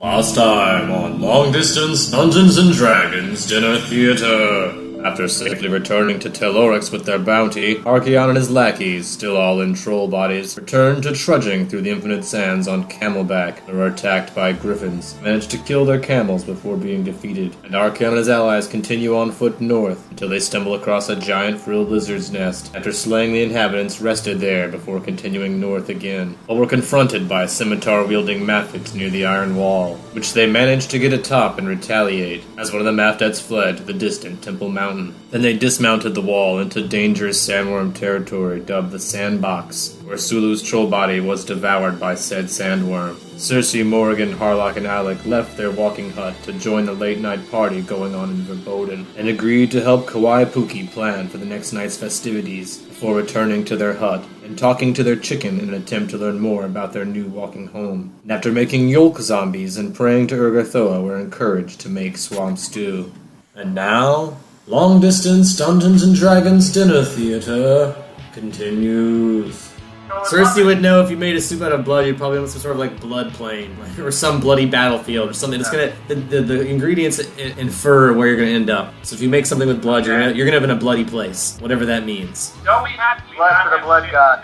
Last time on Long Distance Dungeons and Dragons Dinner Theater. After safely returning to Telorix with their bounty, Archeon and his lackeys, still all in troll bodies, return to trudging through the infinite sands on camelback. They were attacked by griffins, managed to kill their camels before being defeated, and Archeon and his allies continue on foot north until they stumble across a giant frilled lizard's nest. After slaying the inhabitants, rested there before continuing north again, but were confronted by scimitar-wielding Mathets near the Iron Wall, which they managed to get atop and retaliate, as one of the Mathets fled to the distant Temple Mountain. Then they dismounted the wall into dangerous sandworm territory dubbed the Sandbox, where Sulu's troll body was devoured by said sandworm. Cersei, Morrigan, Harlock, and Alec left their walking hut to join the late-night party going on in Verboten, and agreed to help Kawaipuki plan for the next night's festivities before returning to their hut and talking to their chicken in an attempt to learn more about their new walking home. And after making Yolk zombies and praying to Urgathoa, were encouraged to make swamp stew. And now, Long Distance Dungeons and Dragons Dinner Theater continues. Cersei would know if you made a soup out of blood, you'd probably have some sort of like blood plane, or some bloody battlefield, or something. It's gonna the ingredients infer where you're gonna end up. So if you make something with blood, you're gonna end up in a bloody place, whatever that means. Don't we have to blood for the blood god?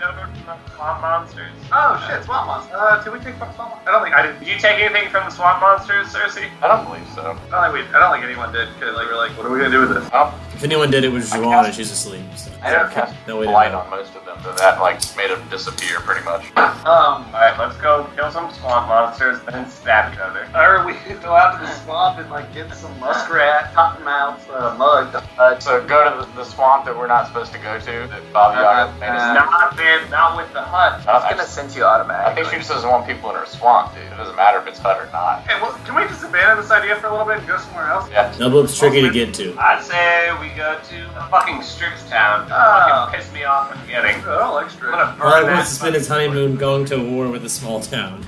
Swamp monsters. Oh shit, swamp monsters. Did we take from swamp monsters? I don't think I did. Did you take anything from the swamp monsters, Cersei? I don't believe so. I don't think anyone did. Cause like we're like, what are we gonna do with this? Oh. If anyone did, it was Juan, and she's asleep. So. I didn't cast light on most of them, so that like made them disappear pretty much. Alright, let's go kill some swamp monsters, then stab each other. Or we could go out to the swamp and like get some muskrat, cottonmouth, mud. So go to the swamp that we're not supposed to go to, that Bobby made us not with the hut. It's gonna send you automatically. I think she just doesn't want people in her swamp, dude. It doesn't matter if it's hut or not. Hey, well, can we just abandon this idea for a little bit and go somewhere else? Yeah. Nubloop's tricky to get to. I'd say we go to a fucking Strixtown. Fucking piss me off in getting. I don't like Strix. Well, he wants to spend his honeymoon going to war with a small town.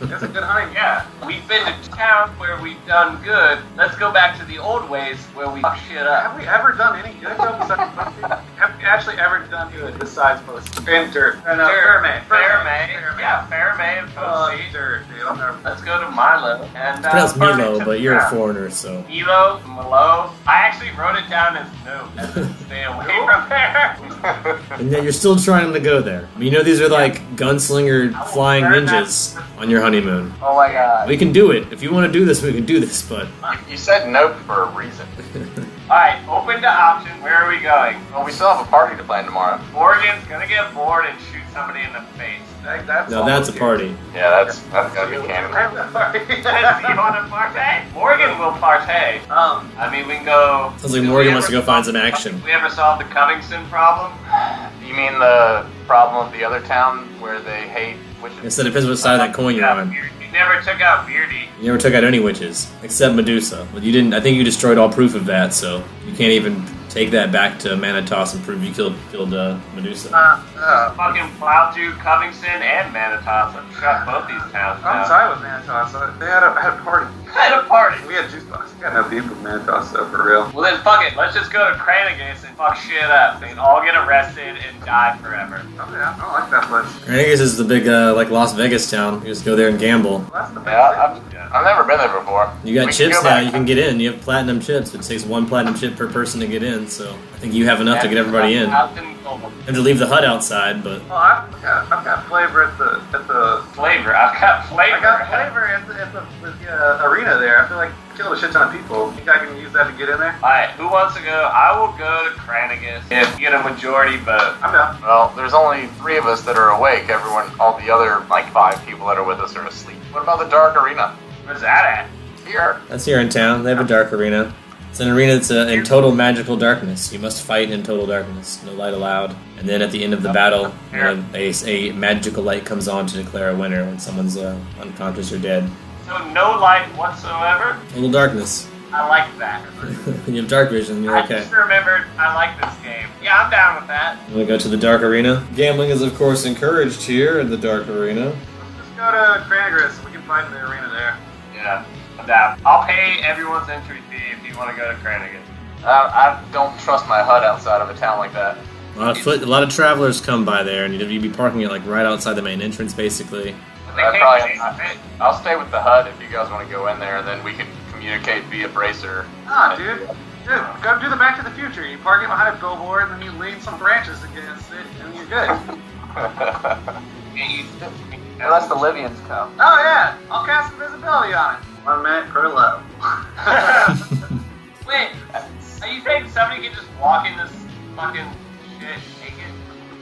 That's a good honeymoon. Yeah. We've been to towns where we've done good. Let's go back to the old ways where we fuck shit up. Have we ever done any good though besides Buffy? Have we actually ever done good besides Post? And Dirt. Fairmay. Yeah, Fairmay and Post. Dirt, dude. Let's go to Milo. And, pronounce Milo, but you're a foreigner, so. Milo. I actually wrote it down as no. Stay away from there. And yet you're still trying to go there. I mean, you know these are like gunslinger flying ninjas on your honeymoon. Oh my god. We can do it. If you want to do this, we can do this, but... You said nope for a reason. Alright, open to option. Where are we going? Well, we still have a party to plan tomorrow. Morgan's gonna get bored and shoot somebody in the face. That's a party. Yeah, that's gonna be canon. Does he want to partay? Morgan will partay. I mean, we can go... Sounds like Morgan wants to go find some action. We ever solved the Covington problem? You mean the problem of the other town where they hate witches? Yes, it depends what side of that coin you're on. You never took out Beardy. You never took out any witches, except Medusa. But you didn't. I think you destroyed all proof of that, so you can't even take that back to Manitas and prove you killed Medusa. Fucking plowed through Covington and Manitas. I shot both these towns. I'm sorry with Manitas. They had a party. Had a party. We had juice boxes. We got no beef with Manitas, though, for real. Well then, fuck it. Let's just go to Cranagus and fuck shit up. They can all get arrested and die forever. Oh yeah, I don't like that place. Cranagus is the big, like Las Vegas town. You just go there and gamble. Well, that's the best I've never been there before. You got chips now. You can get in. You have platinum chips. It takes one platinum chip per person to get in. So I think you have enough to get everybody in. You have to leave the hut outside, but. Well, I've got flavor at the flavor. I've got flavor. I got flavor at the arena there. I feel like killed a shit ton of people. You think I can use that to get in there? Alright, who wants to go? I will go to Cranagus if you get a majority vote. I'm down. Well, there's only 3 of us that are awake. All the other, like, 5 people that are with us are asleep. What about the dark arena? Where's that at? Here. That's here in town. They have a dark arena. It's an arena that's in total magical darkness. You must fight in total darkness. No light allowed. And then at the end of the battle, a magical light comes on to declare a winner when someone's unconscious or dead. So no light whatsoever? Total darkness. I like that. You have dark vision, you're okay. I just remembered I like this game. Yeah, I'm down with that. You want to go to the dark arena? Gambling is, of course, encouraged here in the dark arena. Let's go to Cranagus. We can fight in the arena there. Yeah, I'm down. I'll pay everyone's entry fee if you want to go to Cranagus. I don't trust my hut outside of a town like that. A lot of travelers come by there, and you'd be parking it like right outside the main entrance, basically. I'll stay with the hut if you guys want to go in there, and then we can communicate via bracer. Ah, dude, go do the Back to the Future. You park it behind a billboard, and then you lean some branches against it, and you're good. Unless the Libyans come. Oh yeah, I'll cast invisibility on it. 1 minute per level. Wait, are you saying somebody can just walk in this fucking shit naked?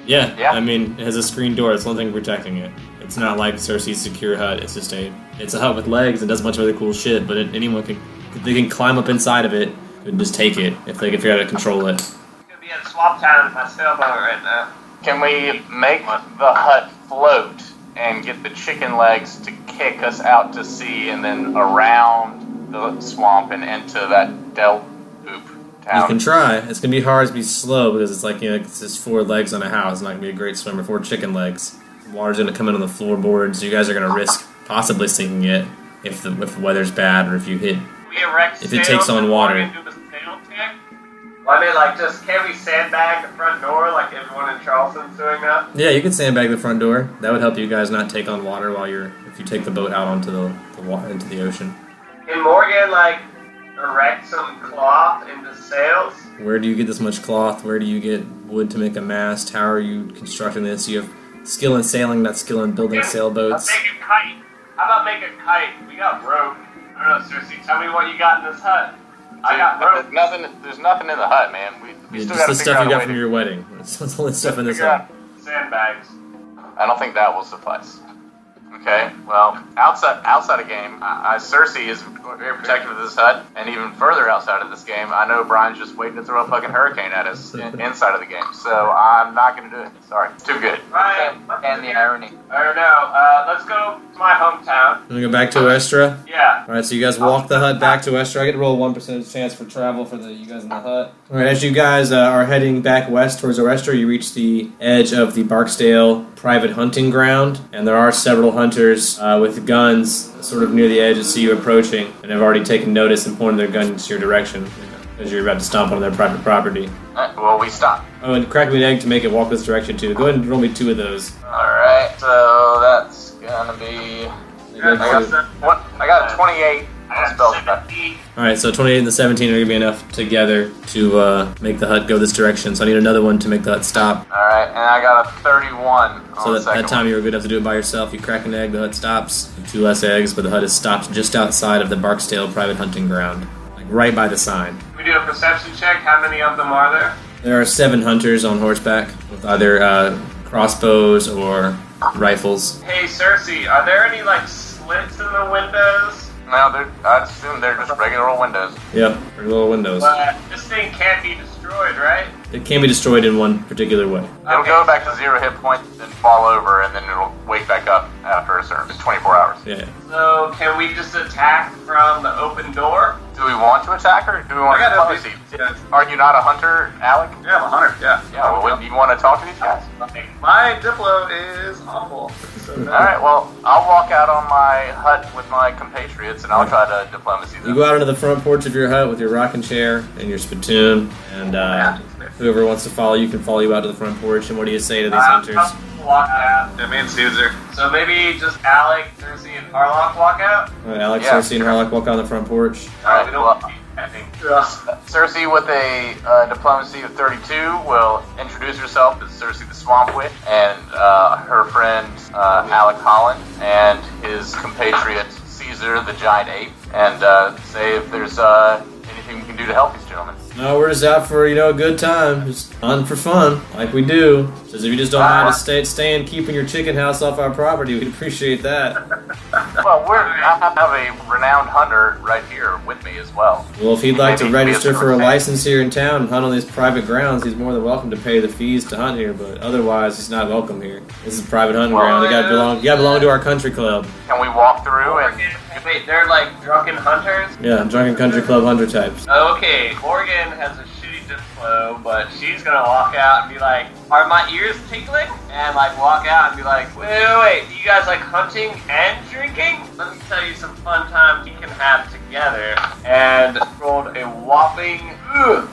Yeah, I mean, it has a screen door. It's the only thing protecting it. It's not like Cersei's secure hut. It's just it's a hut with legs and does a bunch of really cool shit. But anyone can climb up inside of it and just take it if they can figure out how to control it. I'm gonna be at Swamp Town in my sailboat right now. Can we make the hut float and get the chicken legs to kick us out to sea and then around the swamp and into that Del Poop town? You can try. It's gonna be hard to be slow because it's like it's just 4 legs on a house. It's not gonna be a great swimmer. 4 chicken legs. Water's gonna come in on the floorboards. You guys are gonna risk possibly sinking it if the weather's bad or if you hit. We erect if it takes on water. Do the sail check? Why they can't we sandbag the front door like everyone in Charleston's doing that? Yeah, you can sandbag the front door. That would help you guys not take on water if you take the boat out onto into the ocean. Can Morgan erect some cloth into sails? Where do you get this much cloth? Where do you get wood to make a mast? How are you constructing this? You have skill in sailing, not skill in building sailboats. Let's make a kite. How about make a kite? We got rope. I don't know, Cersei, tell me what you got in this hut. I got rope. There's nothing in the hut, man. We still just got the stuff you got from your wedding. That's the only stuff in this hut. Sandbags. I don't think that will suffice. Okay, well, outside of game, Cersei is very protective of this hut, and even further outside of this game, I know Brian's just waiting to throw a fucking hurricane at us inside of the game, so I'm not going to do it. Sorry, too good. Ryan, And the irony. I don't know. Let's go to my hometown. You want to go back to Estra? Yeah. Alright, so you guys walk the hut back to Estra. I get to roll 1% chance for travel for you guys in the hut. Alright, as you guys are heading back west towards Estra, you reach the edge of the Barksdale private hunting ground, and there are several hunters with guns sort of near the edge that see you approaching, and have already taken notice and pointed their guns in your direction as you're about to stomp on their private property. Well, we stop. Oh, and crack me an egg to make it walk this direction too. Go ahead and roll me 2 of those. Alright, so that's gonna be... I got a 28. I got 17. Alright, so 28 and the 17 are going to be enough together to make the hut go this direction, so I need another one to make the hut stop. Alright, and I got a 31 So that time you were good enough to do it by yourself. You crack an egg, the hut stops. 2 less eggs, but the hut is stopped just outside of the Barksdale private hunting ground. Like right by the sign. We do a perception check. How many of them are there? There are 7 hunters on horseback with either crossbows or rifles. Hey, Cersei, are there any, slits in the windows? No, I'd assume they're just regular old windows. Yep, pretty little windows. This thing can't be destroyed, right? It can be destroyed in one particular way. It'll go back to 0 hit points, then fall over, and then it'll wake back up after a certain 24 hours. Yeah. So, can we just attack from the open door? Do we want to attack her? Or do we want to diplomacy? Are you not a hunter, Alec? Yeah, I'm a hunter, yeah. Yeah, well, wouldn't you want to talk to these guys? My Diplo is awful. So no. Alright, well, I'll walk out on my hut with my compatriots, and I'll try to diplomacy them. You go out into the front porch of your hut with your rocking chair and your spittoon, and whoever wants to follow you can follow you out to the front porch. And what do you say to these hunters? Walk out. Yeah, me and Caesar. So maybe just Alec, Cersei, and Harlock walk out? Alright, Alex, Cersei, and Harlock walk out on the front porch. Alright, we don't I think. Cersei, with a diplomacy of 32, will introduce herself as Cersei the Swamp Witch, and her friend Alec Holland, and his compatriot Caesar the Giant Ape, and say if there's anything we can do to help these gentlemen. No, we're just out for, a good time. Just hunting for fun, like we do. Says if you just don't mind to stay and keeping your chicken house off our property, we'd appreciate that. Well, I have a renowned hunter right here with me as well. Well, if he'd like to register for a license here in town and hunt on these private grounds, he's more than welcome to pay the fees to hunt here, but otherwise he's not welcome here. This is a private hunting ground. You gotta belong to our country club. Can we walk through and... Wait, they're drunken hunters? Yeah, drunken country club hunter types. Okay, Morgan has a shitty diplo, but she's gonna walk out and be like, are my ears tingling? and like walk out and be like, wait, you guys like hunting and drinking? Let me tell you some fun times you can have together. And rolled a whopping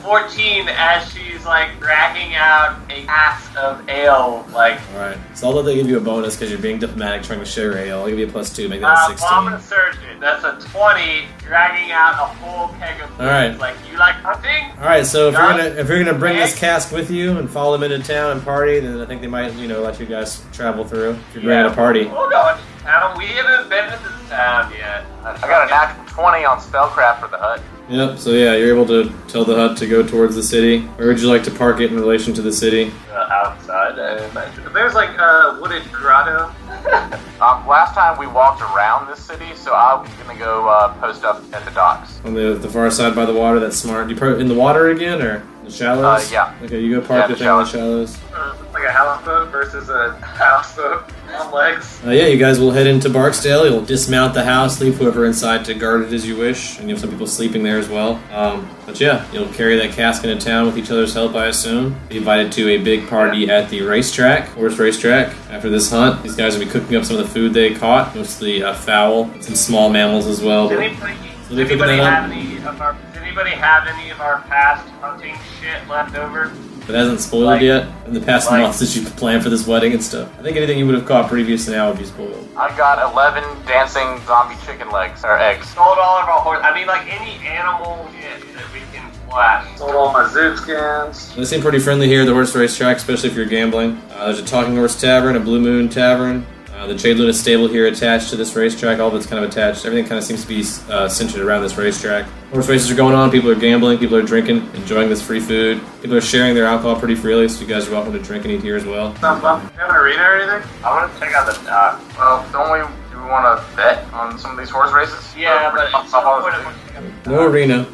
14 as she's like dragging out a cask of ale. Like, Alright, so although they give you a bonus because you're being diplomatic trying to share ale, I'll give you a +2, make that a 16. well, I'm gonna search it. That's a 20, dragging out a whole keg of booze. Alright. Like, you like hunting? Alright, so if you're gonna bring this cask with you and follow them into town and party, then I think they might, let you guys travel through if you're bringing a party. We'll go into town. We haven't been to this town yet. I got a natural 20 on spellcraft for the hut. Yep, so yeah, you're able to tell the hut to go towards the city. Where would you like to park it in relation to the city? Outside, I imagine. There's like a wooded grotto. Last time we walked around this city, so I'm gonna go post up at the docks. On the far side by the water, that's smart. You park in the water again, or the shallows? Yeah. Okay, you go park the thing in the shallows. It's like a houseboat versus a houseboat on legs. Yeah, you guys will head into Barksdale. You'll dismount the house, leave whoever inside to guard it as you wish, and you have some people sleeping there as well. But yeah, you'll carry that cask into town with each other's help, I assume. Be invited to a big party at the racetrack, horse racetrack. After this hunt, these guys will be cooking up some of the food they caught, mostly fowl, some small mammals as well. Does anybody have any of our past hunting shit left over? It hasn't spoiled yet. In the past months that you planned for this wedding and stuff. I think anything you would have caught previous now would be spoiled. I got 11 dancing zombie chicken legs, or eggs. Sold all of our horse. I mean, like any animal shit that we can flash. Sold all my zoot skins. They seem pretty friendly here at the horse racetrack, especially if you're gambling. There's a Talking Horse Tavern, a Blue Moon Tavern. The Jade Luna stable here attached to this racetrack. All of it's kind of attached. Everything kind of seems to be centered around this racetrack. Horse races are going on. People are gambling. People are drinking, enjoying this free food. People are sharing their alcohol pretty freely, so you guys are welcome to drink and eat here as well. You have an arena or anything? I want to check out the dock. Well, do we want to bet on some of these horse races? Yeah, but it's No arena,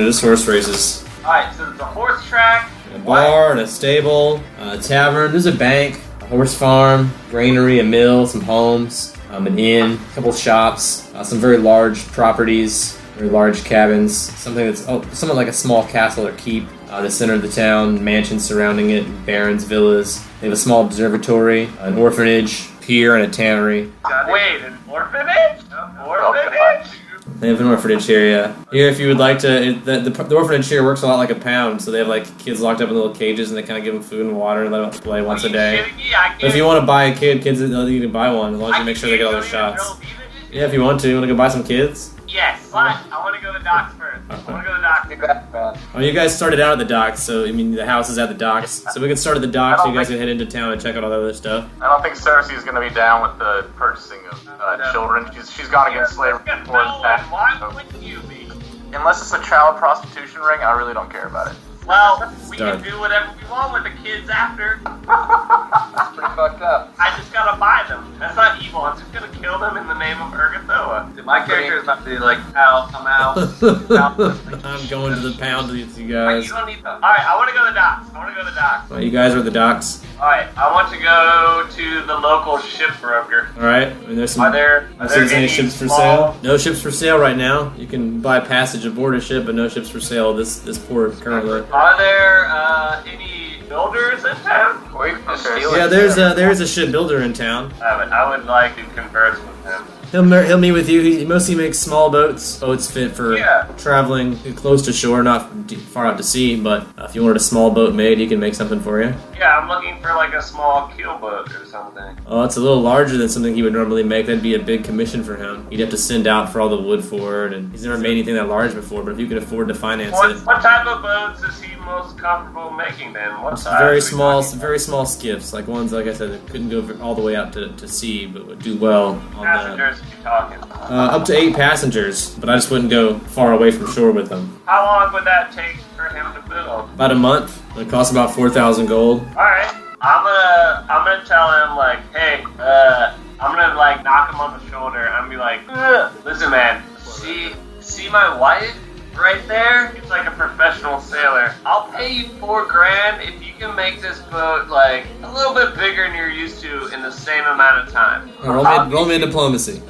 just horse races. Alright, so there's a horse track. A bar, and a stable, a tavern. There's a bank, a horse farm, granary, a mill, some homes, an inn, a couple shops, some very large properties, very large cabins, something that's somewhat like a small castle or keep. The center of the town, mansions surrounding it, barons, villas. They have a small observatory, an orphanage, pier, and a tannery. Wait, an orphanage? Orphanage? They have an orphanage here, yeah. Here, if you would like to, the orphanage here works a lot like a pound, so they have like kids locked up in little cages, and they kind of give them food and water and let them play once a day. But if you want to buy a kid, kids, you can buy one as long as you make sure they get all their shots. Yeah, if you want to. You want to go buy some kids? Yes, but I want to go to the docks first. I want to go to the docks. Oh, you guys started out at the docks, so I mean the house is at the docks. So we can start at the docks, so you guys can head into town and check out all that other stuff. I don't think Cersei is going to be down with the purchasing of children. She's gone against slavery before the fact. Why wouldn't you be? Unless it's a child prostitution ring, I really don't care about it. Well, we can do whatever we want with the kids after. That's pretty fucked up. I just gotta buy them. That's not evil. I'm just gonna kill them in the name of Ergothoa. My character is not to be like, out, I'm out. I'm going to the pound with you Wait, guys. you don't need them. Alright, I wanna go to the docks. Well, you guys are at the docks. Alright, I want to go to the local shipbroker. Alright, I mean, there's some. Are there any ships for sale? No ships for sale right now. You can buy passage aboard a ship, but no ships for sale this port currently. Are there any builders in town? Yeah, there is a shipbuilder in town. I would like to converse with him. He'll meet with you. He mostly makes small boats. Boats fit for traveling close to shore, not far out to sea. But if you wanted a small boat made, he can make something for you. Yeah, I'm looking for like a small keelboat or something. Oh, it's a little larger than something he would normally make. That'd be a big commission for him. He'd have to send out for all the wood for it, and he's never made anything that large before. But if you could afford to finance it, what type of boats is he most comfortable making then? What size? Very small skiffs, like ones like I said that couldn't go all the way out to sea, but would do well on passengers you talking? up to 8 passengers, but I just wouldn't go far away from shore with them. How long would that take for him to build? About a month. It costs about 4,000 gold. Alright. I'm gonna tell him like, hey, I'm gonna like knock him on the shoulder. I'm gonna be like, listen man, see my wife right there? It's like a professional sailor. I'll pay you $4,000 if you can make this boat like a little bit bigger than you're used to in the same amount of time. Roll me in diplomacy.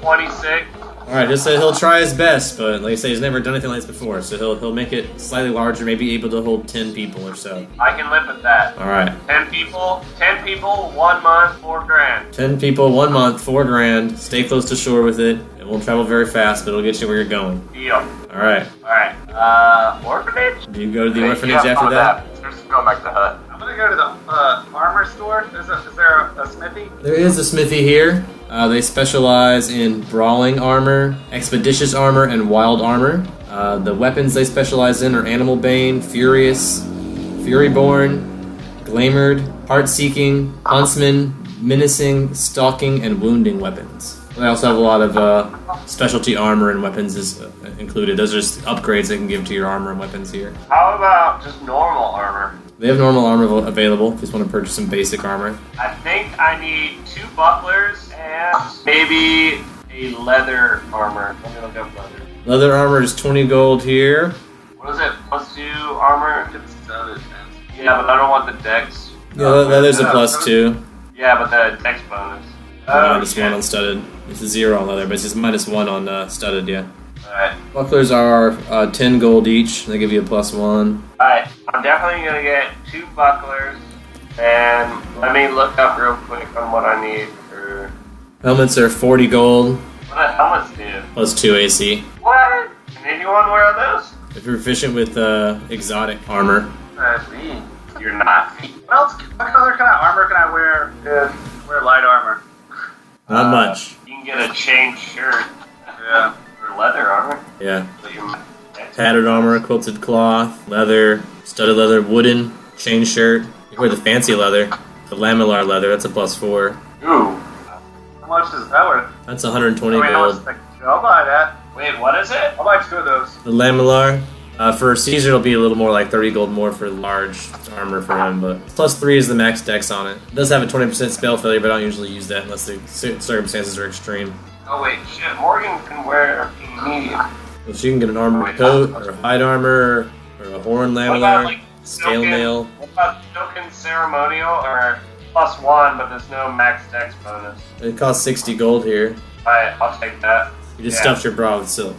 26. Alright, just say he'll try his best, but like I say, he's never done anything like this before, so he'll make it slightly larger, maybe able to hold 10 people or so. I can live with that. Alright. 10 people, 1 month, $4,000. 10 people, 1 month, $4,000. Stay close to shore with it. It won't travel very fast, but it'll get you where you're going. Deal. Alright. Alright. Orphanage? Do you go to the orphanage after that? Just going back to the hut. I'm gonna go to the armor store. Is there a smithy? There is a smithy here. They specialize in brawling armor, expeditious armor, and wild armor. The weapons they specialize in are Animal Bane, Furious, Furyborn, Glamored, Heart-Seeking, Huntsman, Menacing, Stalking, and Wounding weapons. They also have a lot of specialty armor and weapons included. Those are just upgrades they can give to your armor and weapons here. How about just normal armor? They have normal armor available if you just want to purchase some basic armor. I think I need 2 bucklers and maybe a leather armor. Let me look up leather. Leather armor is 20 gold here. What is it? +2 armor? Yeah, but I don't want the dex. Yeah, leather's a +2. Yeah, but the dex bonus. -1 on studded. It's a 0 on leather, but it's just -1 on studded, yeah. Alright. Bucklers are 10 gold each. They give you a +1. Alright, I'm definitely gonna get 2 bucklers. And let me look up real quick on what I need for... Helmets are 40 gold, What do helmets do? +2 AC. What? Can anyone wear those? If you're proficient with exotic armor. That's me. You're not. What else? What other kind of armor can I wear? Wear light armor. Not much. You can get a chain shirt. Yeah. Or leather armor. Yeah. But you're Padded armor, quilted cloth, leather, studded leather, wooden, chain shirt. You wear the fancy leather, the lamellar leather, that's a +4. Ooh. How much is that worth? That's 120 Wait, gold. I'll buy that. Wait, what is it? I'll buy 2 of those. The lamellar, for Caesar it'll be a little more like 30 gold more for large armor for him, but +3 is the max dex on it. It does have a 20% spell failure, but I don't usually use that unless the circumstances are extreme. Oh wait, shit. Morgan can wear a medium. So you can get an armored coat, or hide armor, or a horn What about lamellar, like scale silken- mail. What about silken ceremonial or +1, but there's no max dex bonus? It costs 60 gold here. Alright, I'll take that. You just Yeah. stuffed your bra with silk.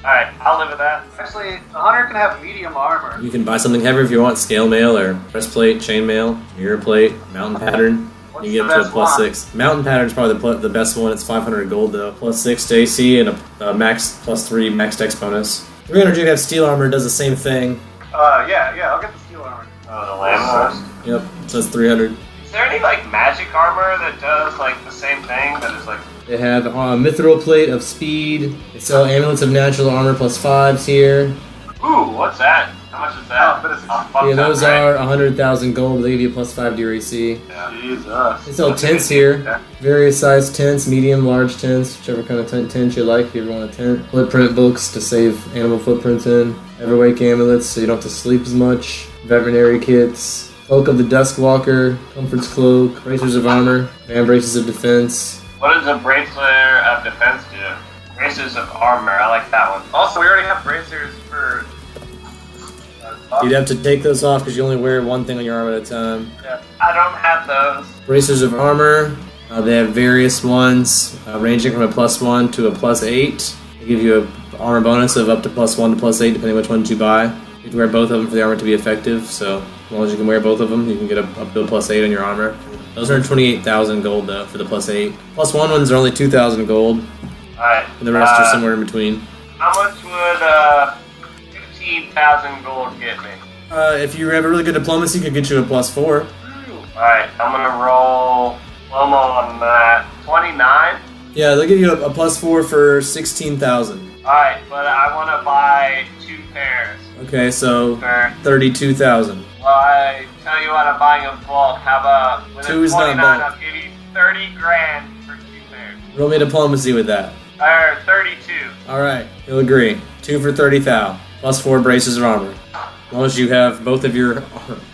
Alright, I'll live with that. Actually, the hunter can have medium armor. You can buy something heavier if you want, scale mail or breastplate, chain mail, mirror plate, mountain pattern. What's You get the up to a best one? +6. Mountain pattern is probably the best one. It's 500 gold though. +6 to AC and a max +3 max dex bonus. 300 you have steel armor, does the same thing. Yeah, I'll get the steel armor. Oh, the lamelars. Yep, so it's 300. Is there any like magic armor that does like the same thing that is like... They have mithril plate of speed. They sell amulets of natural armor +5s here. Ooh, what's that? How much is that? Oh, but it's- Yeah, those are 100,000 gold. They give you a +5 to your AC. Jesus. They sell tents here. Various size tents, medium, large tents, whichever kind of tent you like if you ever want a tent. Footprint books to save animal footprints in. Everwake amulets so you don't have to sleep as much. Veterinary kits. Cloak of the Duskwalker. Comfort's cloak. Bracers of armor. Man braces of defense. What does a bracelet of defense do? Braces of armor, I like that one. Also, we already have bracers for... You'd have to take those off because you only wear one thing on your arm at a time. I don't have those. Bracers of armor. They have various ones ranging from a +1 to a +8. They give you a armor bonus of up to +1 to +8 depending which ones you buy. You have to wear both of them for the armor to be effective, so as long as you can wear both of them, you can get up to a +8 on your armor. Those are 28,000 gold though for the +8. +1 ones are only 2,000 gold, Alright. and the rest are somewhere in between. How much would 15,000 gold get me? If you have a really good diplomacy, it could get you a +4. Alright, I'm gonna roll Lomo on that. 29? Yeah, they'll give you a +4 for 16,000. Alright, but I wanna buy 2 pairs. Okay, so For, 32,000. well, I tell you what, I'm buying a bulk. How about, with Two a is not 29, bulk. I'll give you 30 grand for 2 pairs. Roll me diplomacy with that. Or 32. Alright, he'll agree. 2 for 30 thou. +4 braces of armor. As long as you have both of your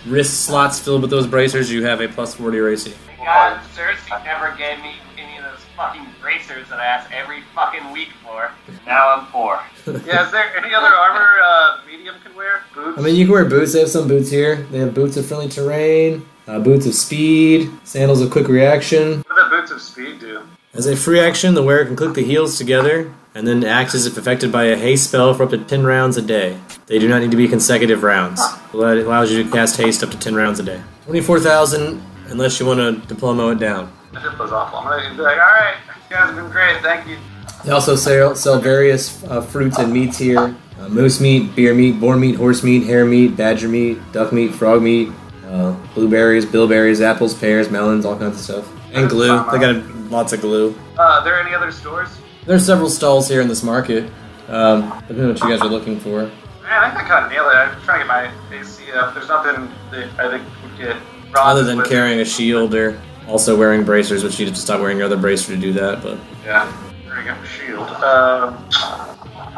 wrist slots filled with those bracers, you have a +40 your AC. Thank God Cersei never gave me any of those fucking bracers that I ask every fucking week for. Now I'm poor. Yeah, is there any other armor medium can wear? Boots? I mean, you can wear boots. They have some boots here. They have boots of friendly terrain, boots of speed, sandals of quick reaction. What do the boots of speed do? As a free action, the wearer can click the heels together, and then acts as if affected by a haste spell for up to 10 rounds a day. They do not need to be consecutive rounds. It allows you to cast haste up to 10 rounds a day. 24,000, unless you want to Diplomo it down. That just was awful. I'm gonna be like, alright, you guys have been great, thank you. They also sell various fruits and meats here. Moose meat, beer meat, boar meat, horse meat, hare meat, badger meat, duck meat, frog meat, blueberries, bilberries, apples, pears, melons, all kinds of stuff. And glue. They got lots of glue. Are there any other stores? There's several stalls here in this market. Depending on what you guys are looking for. Man, I think I kind of nailed it. I'm trying to get my AC up. There's nothing that I think would get wrong. Other than carrying a shield or also wearing bracers, which you have to stop wearing your other bracer to do that. But yeah, there you go, shield.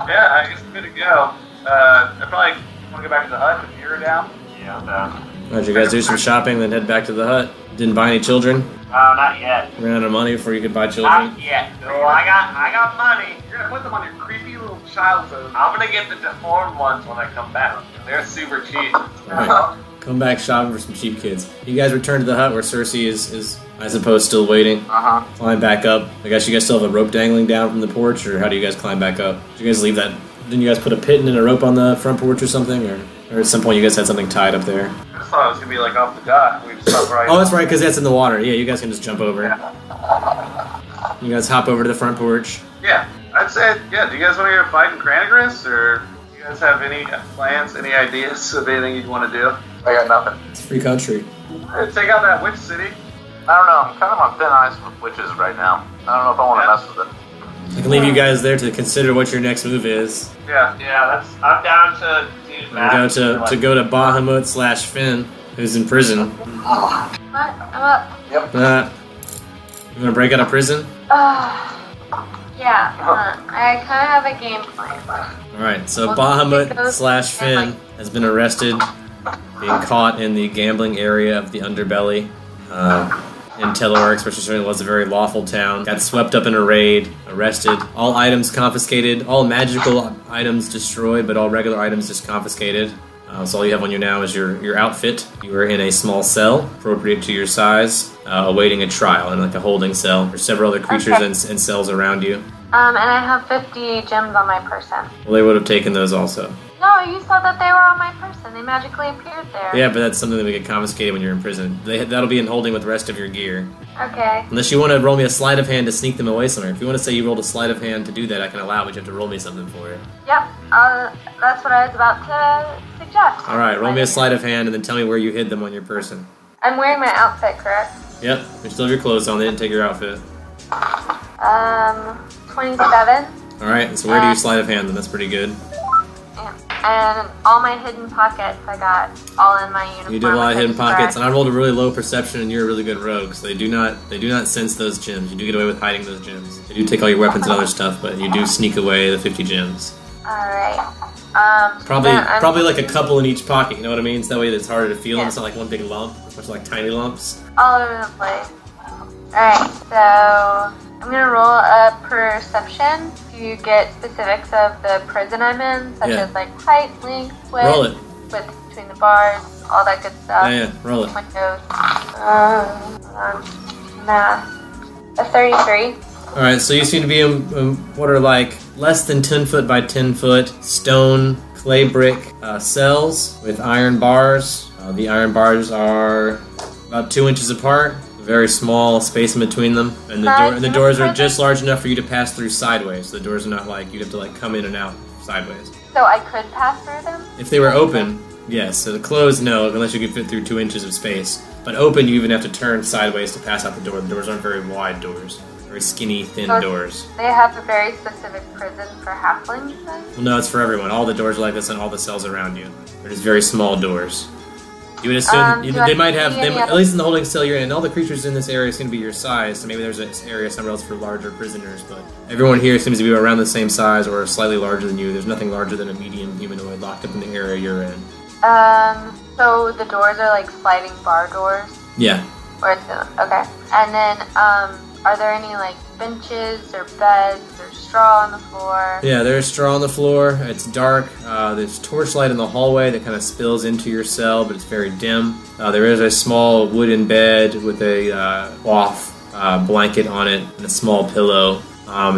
Yeah, I guess I'm good to go. I probably want to go back to the hut if you're down. Yeah, I'm down. Alright, you guys do some shopping, then head back to the hut. Didn't buy any children? Not yet. Ran out of money before you could buy children? Not yet. No, I got money. You're gonna put them on your creepy little child phone. I'm gonna get the deformed ones when I come back. They're super cheap. Alright, come back shopping for some cheap kids. You guys return to the hut where Cersei is I suppose, still waiting. Climb back up. I guess you guys still have a rope dangling down from the porch, or how do you guys climb back up? Did you guys leave that? Didn't you guys put a pin and a rope on the front porch or something? Or at some point you guys had something tied up there? I just thought it was gonna be like off the dock. We just stopped right. Oh, that's right, because that's in the water. Yeah, you guys can just jump over. Yeah. You guys hop over to the front porch. Yeah, I'd say, yeah, do you guys want to go fight in Cranagris, or do you guys have any plans, any ideas of anything you'd want to do? I got nothing. It's free country. Take out that witch city. I don't know. I'm kind of on thin ice with witches right now. I don't know if I want to mess with it. I can leave you guys there to consider what your next move is. Yeah. Yeah, I'm down to do that. To go to Bahamut/Finn, who's in prison. What? I'm up. Yep. You want to break out of prison? Yeah, I kind of have a game plan. Alright, so Well, Bahamut/Finn has been arrested, being caught in the gambling area of the underbelly. In Telorix, which certainly was a very lawful town. Got swept up in a raid, arrested, all items confiscated, all magical items destroyed, but all regular items just confiscated. So all you have on you now is your outfit. You are in a small cell, appropriate to your size, awaiting a trial in like a holding cell. There's several other creatures Okay. and cells around you. And I have 50 gems on my person. Well, they would have taken those also. No, you said that they were on my person. They magically appeared there. Yeah, but that's something that we get confiscated when you're in prison. That'll be in holding with the rest of your gear. Okay. Unless you want to roll me a sleight of hand to sneak them away somewhere. If you want to say you rolled a sleight of hand to do that, I can allow it, but you have to roll me something for it. Yep. That's what I was about to suggest. Alright, roll me a sleight of hand and then tell me where you hid them on your person. I'm wearing my outfit, correct? Yep, you still have your clothes on, they didn't take your outfit. 27. Alright, so where do you sleight of hand them? That's pretty good. Yeah. And all my hidden pockets I got all in my uniform. You did a lot of which I hidden pockets, described. and I rolled a really low perception and you're a really good rogue, so they do not sense those gems. You do get away with hiding those gems. They do take all your weapons and other stuff, but you do sneak away the 50 gems. Alright. Probably like a couple in each pocket, you know what I mean? So that way it's harder to feel them. It's not like one big lump. It's much like tiny lumps. All over the place. Alright, so I'm gonna roll a perception to get specifics of the prison I'm in, such Yeah. as like height, length, width, Roll it. width between the bars, all that good stuff. Yeah, roll it. Windows. Hold on. Math. A 33. Alright, so you seem to be in what are like less than 10 foot by 10 foot stone clay brick cells with iron bars. The iron bars are about 2 inches apart, very small space in between them, and the doors are just large enough for you to pass through sideways. The doors are not like you'd have to like come in and out sideways. So I could pass through them? If they were open, yes. So the closed, no, unless you could fit through 2 inches of space. But open, you even have to turn sideways to pass out the door. The doors aren't very wide doors. Very skinny, thin So doors. They have a very specific prison for halflings then? Well, no, it's for everyone. All the doors are like this and all the cells around you. They're just very small doors. You would assume do they I might have, see any at other- least in the holding cell you're in, and all the creatures in this area seem to be your size, so maybe there's an area somewhere else for larger prisoners, but everyone here seems to be around the same size or slightly larger than you. There's nothing larger than a medium humanoid locked up in the area you're in. So the doors are like sliding bar doors? Yeah. Or it's, okay. And then, are there any like benches or beds or straw on the floor? Yeah, there's straw on the floor. It's dark. There's torchlight in the hallway that kind of spills into your cell, but it's very dim. There is a small wooden bed with a cloth blanket on it and a small pillow.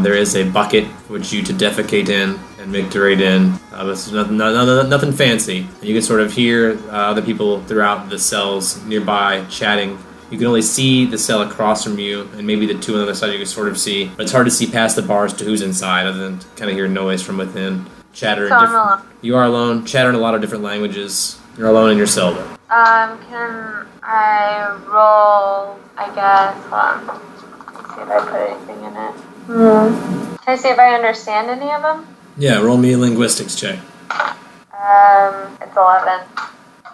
There is a bucket for which you to defecate in and micturate in. It's nothing fancy. You can sort of hear other people throughout the cells nearby chatting. You can only see the cell across from you, and maybe the two on the other side you can sort of see. But it's hard to see past the bars to who's inside, other than to kind of hear noise from within. Chatter. So I'm alone. You are alone. Chatter in a lot of different languages. You're alone in your cell, though. Can I roll, I guess, hold on. Let's see if I put anything in it. Can I see if I understand any of them? Yeah, roll me a linguistics check. It's 11.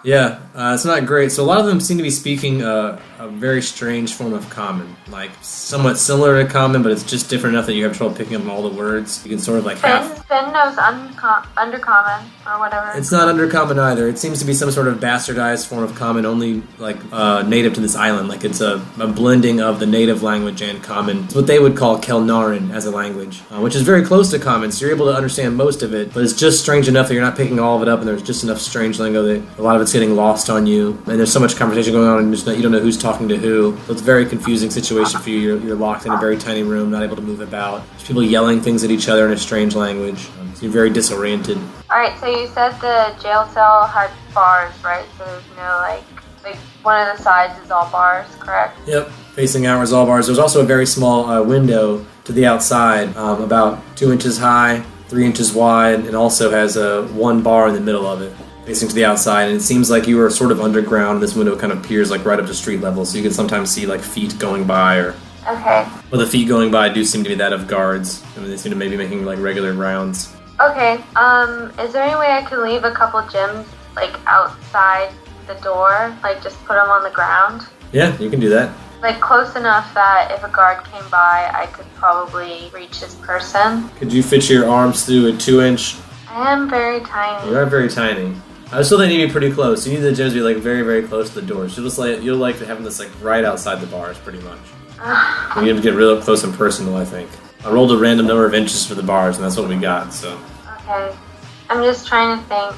Yeah, it's not great. So a lot of them seem to be speaking a very strange form of common, like somewhat similar to common, but it's just different enough that you have trouble picking up all the words. You can sort of like Finn knows undercommon or whatever. It's not undercommon either. It seems to be some sort of bastardized form of common, only like native to this island. Like it's a blending of the native language and common. It's what they would call Kelnarin as a language, which is very close to common. So you're able to understand most of it, but it's just strange enough that you're not picking all of it up, and there's just enough strange lingo that a lot of it's getting lost on you. And there's so much conversation going on, and you don't know who's talking to who. So it's a very confusing situation for you. You're locked in a very tiny room, not able to move about. There's people yelling things at each other in a strange language. So you're very disoriented. Alright, so you said the jail cell had bars, right? So there's no, like one of the sides is all bars, correct? Yep, facing outwards all bars. There's also a very small window to the outside, about 2 inches high, 3 inches wide, and also has one bar in the middle of it, facing to the outside. And it seems like you are sort of underground. This window kind of peers like right up to street level, so you can sometimes see like feet going by, or Okay. well, the feet going by do seem to be that of guards. I mean, they seem to maybe making like regular rounds. Okay, is there any way I could leave a couple gems, like, outside the door? Like, just put them on the ground? Yeah, you can do that. Like, close enough that if a guard came by, I could probably reach this person. Could you fit your arms through a 2-inch? I am very tiny. You are very tiny. I still think you need to be pretty close. You need the gems to be like very, very close to the door. So you'll like having this like right outside the bars, pretty much. You need to get real close and personal, I think. I rolled a random number of inches for the bars, and that's what we got, so. Okay. I'm just trying to think.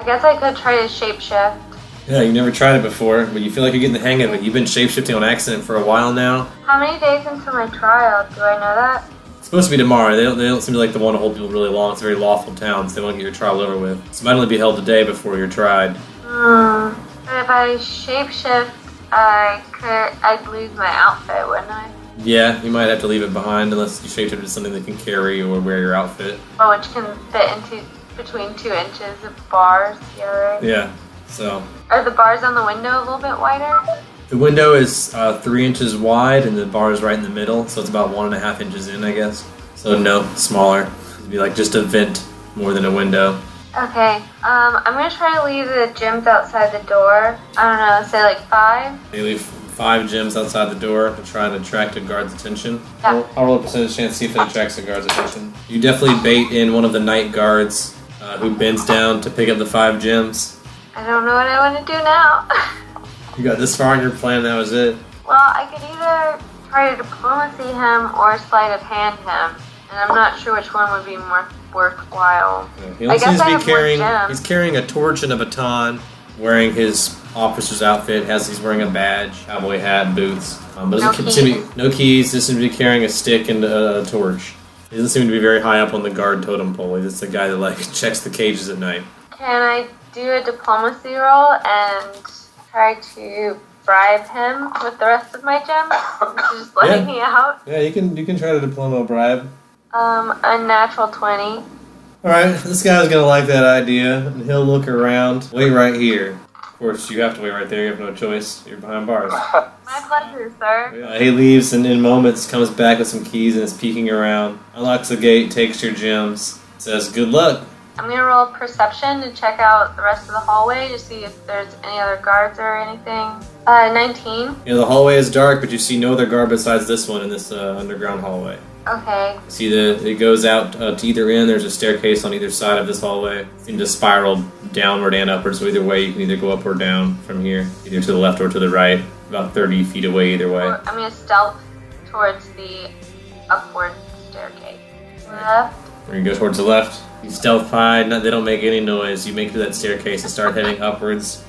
I guess I could try to shapeshift. Yeah, you never tried it before, but you feel like you're getting the hang of it. You've been shapeshifting on accident for a while now. How many days into my trial? Do I know that? It's supposed to be tomorrow. They don't seem to like to want to hold people really long. It's a very lawful town, so they want to get your trial over with. So it might only be held today before you're tried. But if I shapeshift, I'd lose my outfit, wouldn't I? Yeah, you might have to leave it behind unless you shapeshift into something that can carry or wear your outfit. Or which can fit into between 2 inches of bars, yeah, right? Yeah, so. Are the bars on the window a little bit wider? The window is 3 inches wide, and the bar is right in the middle, so it's about 1.5 inches in, I guess. So no, smaller. It'd be like just a vent more than a window. Okay, I'm gonna try to leave the gems outside the door. I don't know, say like 5? You leave 5 gems outside the door to try and attract a guard's attention. Yeah. I'll roll a percentage chance to see if it attracts a guard's attention. You definitely bait in one of the night guards who bends down to pick up the 5 gems. I don't know what I want to do now. You got this far in your plan, that was it. Well, I could either try to diplomacy him or sleight of hand him, and I'm not sure which one would be more worthwhile. He I guess seems to I be have more carrying. gems. He's carrying a torch and a baton, wearing his officer's outfit. He's wearing a badge, cowboy hat, boots. But doesn't seem to be no keys. Just seems to be carrying a stick and a torch. He doesn't seem to be very high up on the guard totem pole. He's just the guy that like checks the cages at night. Can I do a diplomacy roll and try to bribe him with the rest of my gems? Just letting me out. Yeah, you can try to diploma bribe. A natural 20. Alright, this guy's gonna like that idea, and he'll look around. Wait right here. Of course, you have to wait right there, you have no choice. You're behind bars. My pleasure, sir. He leaves and in moments comes back with some keys and is peeking around. Unlocks the gate, takes your gems, says good luck. I'm gonna roll perception to check out the rest of the hallway to see if there's any other guards or anything. 19. Yeah, the hallway is dark, but you see no other guard besides this one in this underground hallway. Okay. See it goes out to either end. There's a staircase on either side of this hallway. You can just spiral downward and upward, so either way you can either go up or down from here, either to the left or to the right, about 30 feet away either way. I'm gonna stealth towards the upward staircase. Left. We're gonna go towards the left. You stealth hide, they don't make any noise. You make it to that staircase and start heading upwards.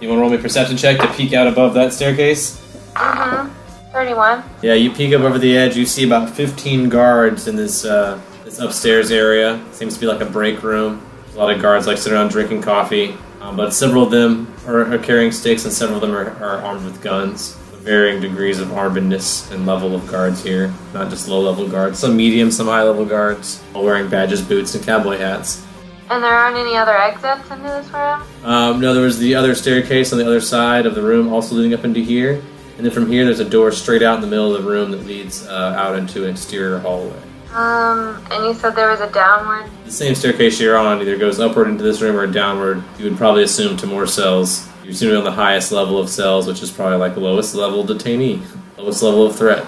You wanna roll me a perception check to peek out above that staircase? 13. 31. Yeah, you peek up over the edge. You see about 15 guards in this this upstairs area. Seems to be like a break room. There's a lot of guards like sitting around drinking coffee. But several of them are carrying sticks, and several of them are armed with guns. Varying degrees of armedness and level of guards here. Not just low-level guards. Some medium, some high-level guards. All wearing badges, boots, and cowboy hats. And there aren't any other exits into this room? No, there was the other staircase on the other side of the room, also leading up into here. And then from here, there's a door straight out in the middle of the room that leads out into an exterior hallway. And you said there was a downward? The same staircase you're on either goes upward into this room or downward. You would probably assume to more cells. You're assuming on the highest level of cells, which is probably like the lowest level detainee. Lowest level of threat.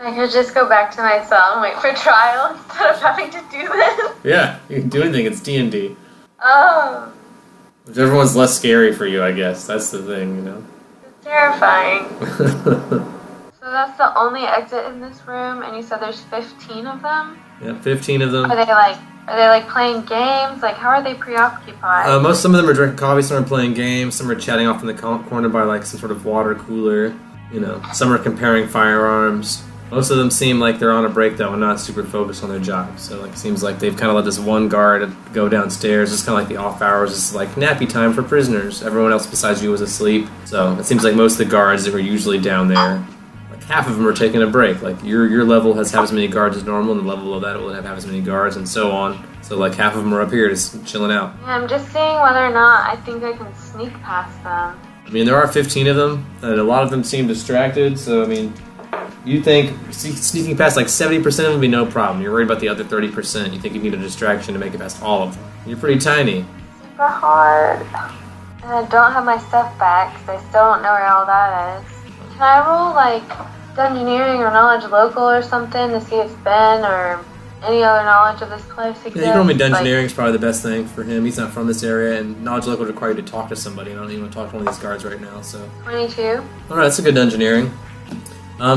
I could just go back to my cell and wait for trial instead of having to do this? Yeah, you can do anything. It's D&D. Oh. Whichever one's less scary for you, I guess. That's the thing, you know. It's terrifying. So that's the only exit in this room, and you said there's 15 of them? Yeah, 15 of them. Are they like playing games? Like, how are they preoccupied? Some of them are drinking coffee, some are playing games, some are chatting off in the corner by like some sort of water cooler. You know, some are comparing firearms. Most of them seem like they're on a break though and not super focused on their job. So like, it seems like they've kind of let this one guard go downstairs. It's kind of like the off hours. It's like nappy time for prisoners. Everyone else besides you was asleep. So it seems like most of the guards that were usually down there, half of them are taking a break. Like your level has half as many guards as normal, and the level of that will have half as many guards, and so on. So like half of them are up here just chilling out. Yeah, I'm just seeing whether or not I think I can sneak past them. I mean, there are 15 of them, and a lot of them seem distracted. So I mean, you think sneaking past like 70% of them would be no problem. You're worried about the other 30%. You think you need a distraction to make it past all of them. You're pretty tiny. Super hard. And I don't have my stuff back because I still don't know where all that is. Can I roll like Dungeoneering or Knowledge Local or something to see if Ben or any other knowledge of this place exists? Yeah, you can roll me Dungeoneering is probably the best thing for him. He's not from this area, and Knowledge Local would require you to talk to somebody. I don't even want to talk to one of these guards right now, so... 22. Alright, that's a good Dungeoneering.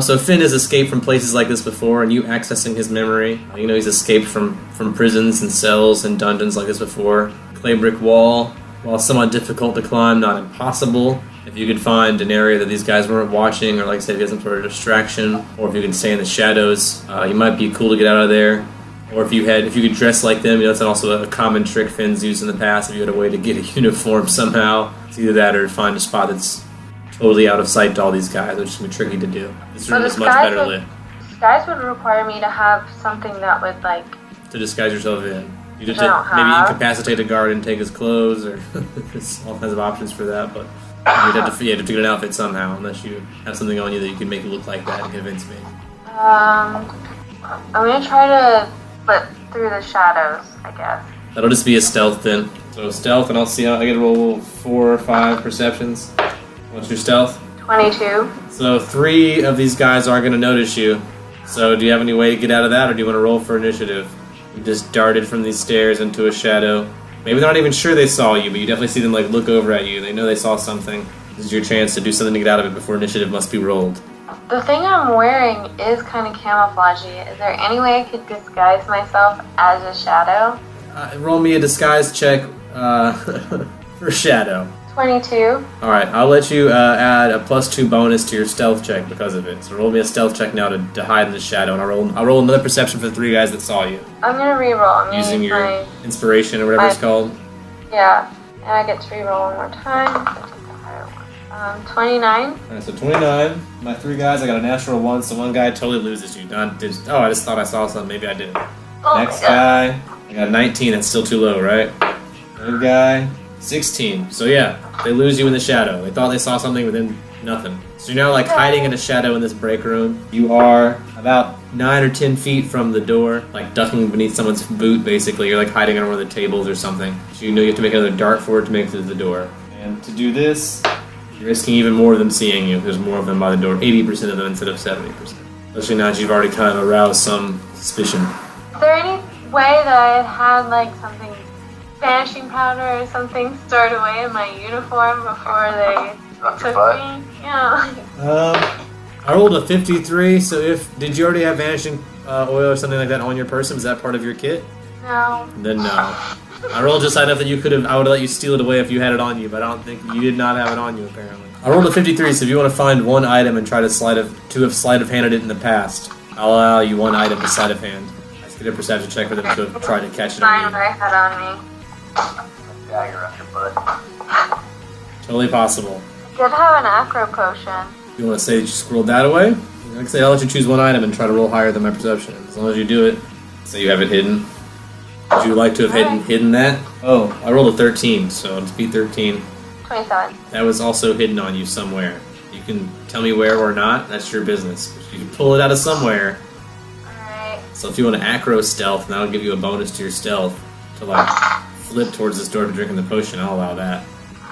So Finn has escaped from places like this before, and you accessing his memory. You know he's escaped from prisons and cells and dungeons like this before. Clay brick wall, while somewhat difficult to climb, not impossible. If you could find an area that these guys weren't watching, or like I said, if you had some sort of distraction, or if you can stay in the shadows, you might be cool to get out of there. Or if you could dress like them, you know, that's also a common trick Finn's used in the past. If you had a way to get a uniform somehow, it's either that or find a spot that's totally out of sight to all these guys, which is going to be tricky to do. This room is much better lit. Disguise would require me to have something that would like... To disguise yourself in. You just I don't maybe have. incapacitate a guard and take his clothes, or there's all kinds of options for that, but you'd have to get an outfit somehow, unless you have something on you that you can make it look like that and convince me. I'm gonna try to slip through the shadows, I guess. That'll just be a stealth then. So stealth, and I'll see how I get to roll 4 or 5 perceptions. What's your stealth? 22. So 3 of these guys aren't going to notice you. So do you have any way to get out of that, or do you want to roll for initiative? You just darted from these stairs into a shadow. Maybe they're not even sure they saw you, but you definitely see them like look over at you. They know they saw something. This is your chance to do something to get out of it before initiative must be rolled. The thing I'm wearing is kind of camouflagey. Is there any way I could disguise myself as a shadow? Roll me a disguise check for shadow. 22. Alright, I'll let you add a +2 bonus to your stealth check because of it. So roll me a stealth check now to hide in the shadow, and I'll roll another perception for the 3 guys that saw you. I'm gonna re-roll. I'm gonna Using use your my... inspiration or whatever it's called. Yeah. And I get to re-roll one more time. So take the higher one. 29. Alright, so 29. My 3 guys, I got a natural 1, so one guy totally loses you. I just thought I saw something. Maybe I didn't. Oh, Next guy, I got 19. That's still too low, right? Third guy, 16. So yeah, they lose you in the shadow. They thought they saw something, but then nothing. So you're now like hiding in a shadow in this break room. You are about 9 or 10 feet from the door, like ducking beneath someone's boot, basically. You're like hiding under one of the tables or something. So you know you have to make another dart for it to make it to the door. And to do this, you're risking even more of them seeing you. There's more of them by the door, 80% of them instead of 70%. Especially now that you've already kind of aroused some suspicion. Is there any way that I had like something, vanishing powder or something, stored away in my uniform before they took me? Yeah. I rolled a 53, so did you already have vanishing oil or something like that on your person? Was that part of your kit? No. Then no. I rolled just enough that I would have let you steal it away if you had it on you, but I don't think you did not have it on you apparently. I rolled a 53, so if you want to find one item and try to have sleight of handed it in the past, I'll allow you one item to sleight of hand. I just get a perception check for them to have tried to catch it Fine, on what I had on me. Dagger on your butt. you. Totally possible. Did have an acro potion. You want to say that you squirreled that away? Like I say, I'll let you choose one item and try to roll higher than my perception. As long as you do it, say you have it hidden. Would you like to have hidden that? Oh, I rolled a 13, so it's beat 13. 27. That was also hidden on you somewhere. You can tell me where or not, that's your business. You can pull it out of somewhere. Alright. So if you want to acro stealth, and that'll give you a bonus to your stealth to like flip towards this door to drinking the potion, I'll allow that.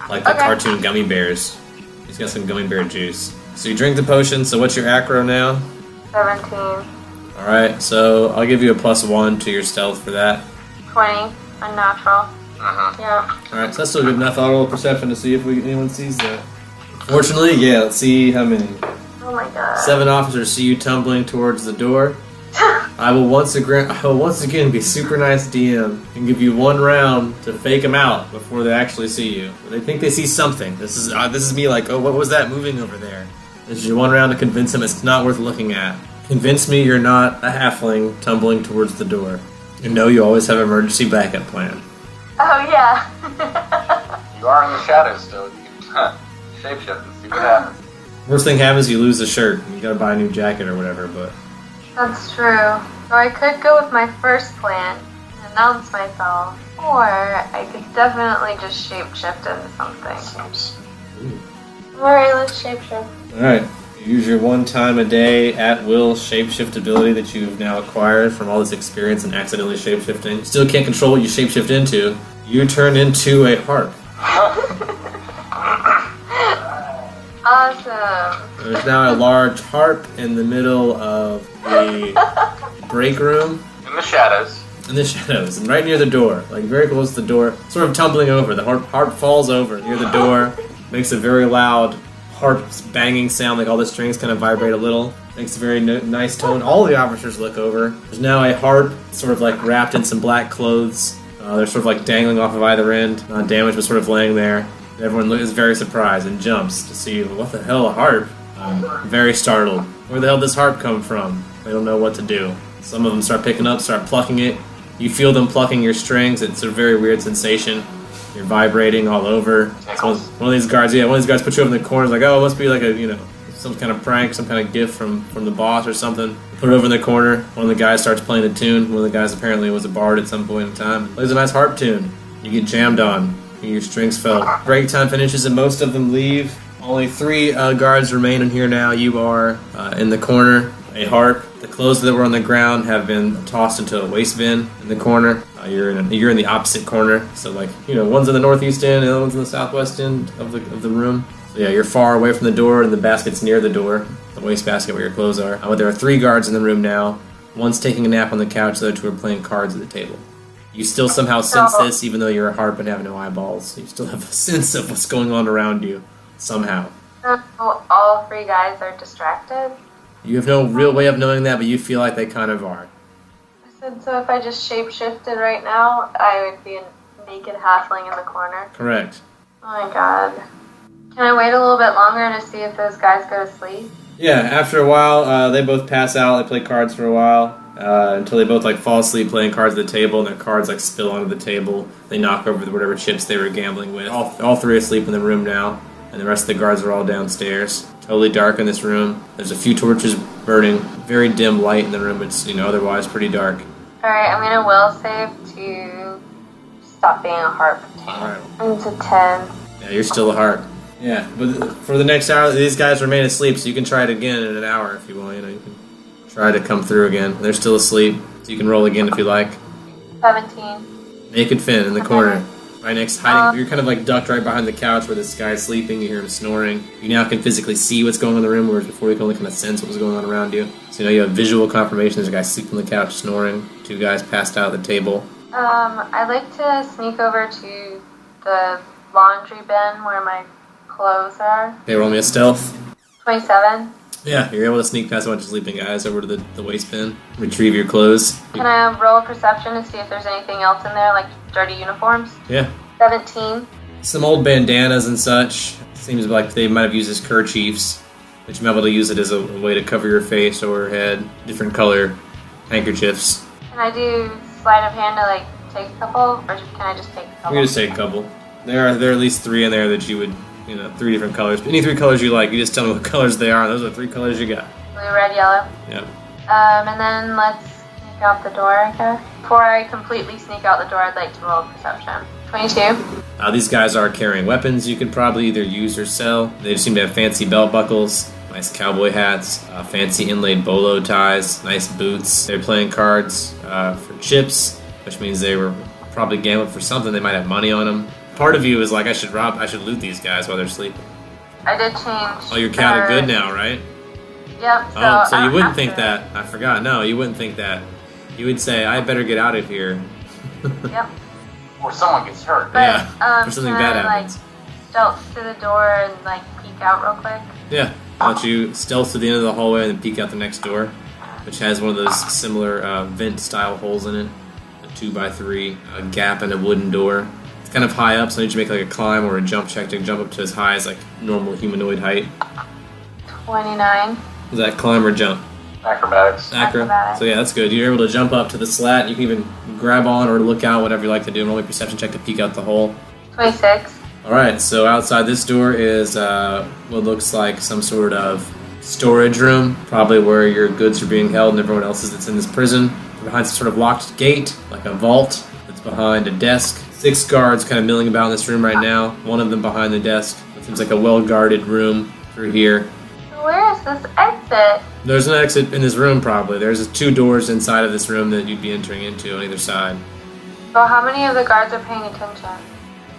Like the cartoon gummy bears. He's got some gummy bear juice. So you drink the potion, so what's your acro now? 17. Alright, so I'll give you a +1 to your stealth for that. 20. Unnatural. Yeah. Alright, so that's still good enough. I'll roll a perception to see if anyone sees that. Fortunately, yeah, let's see how many. Oh my god. 7 officers see you tumbling towards the door. I will once again be super nice DM and give you 1 round to fake them out before they actually see you. They think they see something. This is me like, oh, what was that moving over there? This is your 1 round to convince them it's not worth looking at. Convince me you're not a halfling tumbling towards the door. And know you always have an emergency backup plan. Oh yeah. You are in the shadows still. You can shapeshift and see what happens. Worst thing happens, you lose the shirt. You gotta buy a new jacket or whatever, but... That's true. So I could go with my first plan and announce myself, or I could definitely just shapeshift into something. Alright, let's shapeshift. Alright. Use your 1 time a day at will shapeshift ability that you've now acquired from all this experience in accidentally shapeshifting. Still can't control what you shapeshift into. You turn into a harp. Awesome. There's now a large harp in the middle of the break room. In the shadows. In the shadows, and right near the door, like very close to the door, sort of tumbling over. The harp falls over near the door, makes a very loud harp banging sound, like all the strings kind of vibrate a little. Makes a very nice tone. All the officers look over. There's now a harp, sort of like wrapped in some black clothes. They're sort of like dangling off of either end, not damaged, but sort of laying there. Everyone is very surprised and jumps to see, what the hell, a harp? Very startled. Where the hell did this harp come from? They don't know what to do. Some of them start picking up, start plucking it. You feel them plucking your strings. It's a very weird sensation. You're vibrating all over. So one of these guards put you over in the corner. Like, oh, it must be like some kind of prank, some kind of gift from the boss or something. Put it over in the corner. One of the guys starts playing a tune. One of the guys apparently was a bard at some point in time. Plays a nice harp tune. You get jammed on. Your strings fell. Break time finishes and most of them leave. Only 3 guards remain in here now. You are in the corner. A harp. The clothes that were on the ground have been tossed into a waste bin in the corner. You're in the opposite corner. So one's in the northeast end, and the other one's in the southwest end of the room. So yeah, you're far away from the door, and the basket's near the door. The waste basket where your clothes are. But there are 3 guards in the room now. One's taking a nap on the couch. The other 2 are playing cards at the table. You still somehow sense this, even though you're a harp and have no eyeballs. You still have a sense of what's going on around you, somehow. So all 3 guys are distracted? You have no real way of knowing that, but you feel like they kind of are. I said, so if I just shapeshifted right now, I would be a naked halfling in the corner? Correct. Oh my god. Can I wait a little bit longer to see if those guys go to sleep? Yeah, after a while, they both pass out. They play cards for a while. Until they both fall asleep playing cards at the table, and their cards spill onto the table. They knock over whatever chips they were gambling with. All 3 are asleep in the room now, and the rest of the guards are all downstairs. Totally dark in this room. There's a few torches burning. Very dim light in the room. It's otherwise pretty dark. Alright, I'm gonna will save to stop being a harp. Alright. Into 10. Yeah, you're still a harp. Yeah, but for the next hour, these guys remain asleep, so you can try it again in an hour if you want. You can try to come through again. They're still asleep, so you can roll again if you like. 17. Naked Finn in the corner. Right next, hiding. You're kind of ducked right behind the couch where this guy's sleeping. You hear him snoring. You now can physically see what's going on in the room, whereas before you could only kind of sense what was going on around you. So you have visual confirmation. There's a guy sleeping on the couch snoring. 2 guys passed out at the table. I'd like to sneak over to the laundry bin where my clothes are. Okay, roll me a stealth. 27. Yeah, you're able to sneak past a bunch of sleeping guys over to the waste bin, retrieve your clothes. Can I roll a perception to see if there's anything else in there, like dirty uniforms? Yeah. 17. Some old bandanas and such, Seems like they might have used as kerchiefs, but you might be able to use it as a way to cover your face or head. Different color handkerchiefs. Can I do sleight of hand to like take a couple, or can I just take a couple? You can just take a couple. There are at least 3 in there that you would, 3 different colors. Any 3 colors you like, you just tell me what colors they are, and those are the 3 colors you got. Blue, red, yellow. Yep. And then let's sneak out the door, I guess. Before I completely sneak out the door, I'd like to roll perception. 22. These guys are carrying weapons you could probably either use or sell. They seem to have fancy belt buckles, nice cowboy hats, fancy inlaid bolo ties, nice boots. They're playing cards for chips, which means they were probably gambling for something. They might have money on them. Part of you is like, I should loot these guys while they're sleeping. I did change. Oh, you're counted good now, right? Yep. So you wouldn't think that. I forgot. No, you wouldn't think that. You would say, I better get out of here. Yep. Or someone gets hurt. But, Yeah, or something bad happens. Stealth to the door and peek out real quick. Yeah, I'll let you stealth to the end of the hallway and then peek out the next door, which has one of those similar vent-style holes in it. A 2x3 gap and a wooden door. It's kind of high up, so I need you to make a climb or a jump check to jump up to as high as normal humanoid height. 29. Is that climb or jump? Acrobatics. Acrobatics. So yeah, that's good. You're able to jump up to the slat. You can even grab on or look out, whatever you like to do. Roll a perception check to peek out the hole. 26. Alright, so outside this door is what looks like some sort of storage room, probably where your goods are being held and everyone else's that's in this prison. Behind some sort of locked gate, like a vault, that's behind a desk. 6 guards kind of milling about in this room right now. One of them behind the desk. It seems like a well-guarded room through here. Where is this exit? There's an exit in this room, probably. There's 2 doors inside of this room that you'd be entering into on either side. So how many of the guards are paying attention?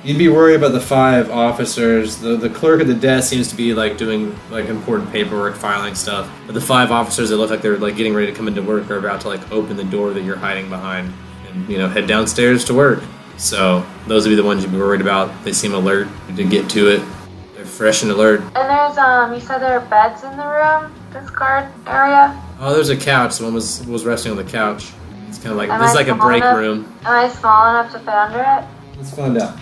You'd be worried about the 5 officers. The clerk at the desk seems to be doing important paperwork, filing stuff. But the 5 officers that look like they're getting ready to come into work are about to open the door that you're hiding behind and head downstairs to work. So those would be the ones you'd be worried about. They seem alert to get to it. They're fresh and alert. And there's you said there are beds in the room, this guard area? Oh, there's a couch. Someone was resting on the couch. It's kind of Am this is I like a small break enough- room. Am I small enough to fit under it? Let's find out.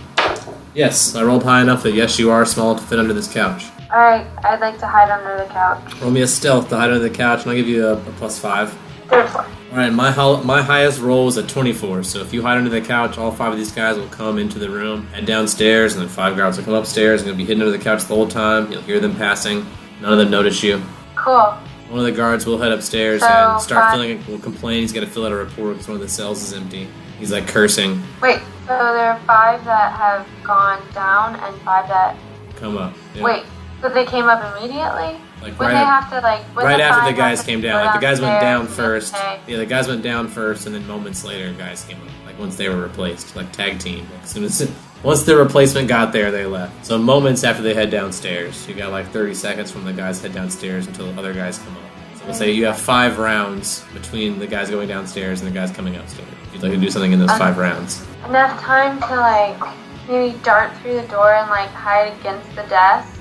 Yes, I rolled high enough that yes, you are small to fit under this couch. Alright, I'd like to hide under the couch. Roll me a stealth to hide under the couch, and I'll give you a +5. 34. Alright, my highest roll was a 24, so if you hide under the couch, all 5 of these guys will come into the room, head downstairs, and then 5 guards will come upstairs, and you'll be hidden under the couch the whole time. You'll hear them passing. None of them notice you. Cool. One of the guards will head upstairs So, and start five- will complain. He's got to fill out a report because one of the cells is empty. He's cursing. Wait, so there are 5 that have gone down and 5 that... Come up. Yeah. Wait, so they came up immediately? Like Would right they at- have to when Right the after 5 the guys have to came go down. The guys went down downstairs first. and Yeah, the guys went down first, and then moments later, guys came up. Once they were replaced, tag team. As soon as once the replacement got there, they left. So moments after they head downstairs, you got 30 seconds from the guys head downstairs until the other guys come up. So we'll say you have 5 rounds between the guys going downstairs and the guys coming upstairs. If you'd like to do something in those 5 rounds. Enough time to maybe dart through the door and hide against the desk.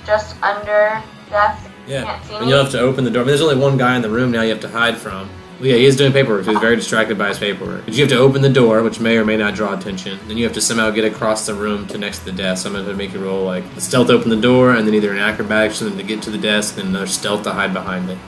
Just under the desk. Yeah, Can't see and me. you'll have to open the door. There's only one guy in the room now you have to hide from. Well, yeah, he is doing paperwork, so he's very distracted by his paperwork. But you have to open the door, which may or may not draw attention. Then you have to somehow get across the room to next to the desk. So I'm going to make you roll a stealth to open the door, and then either an acrobatics and then to get to the desk, and another stealth to hide behind it.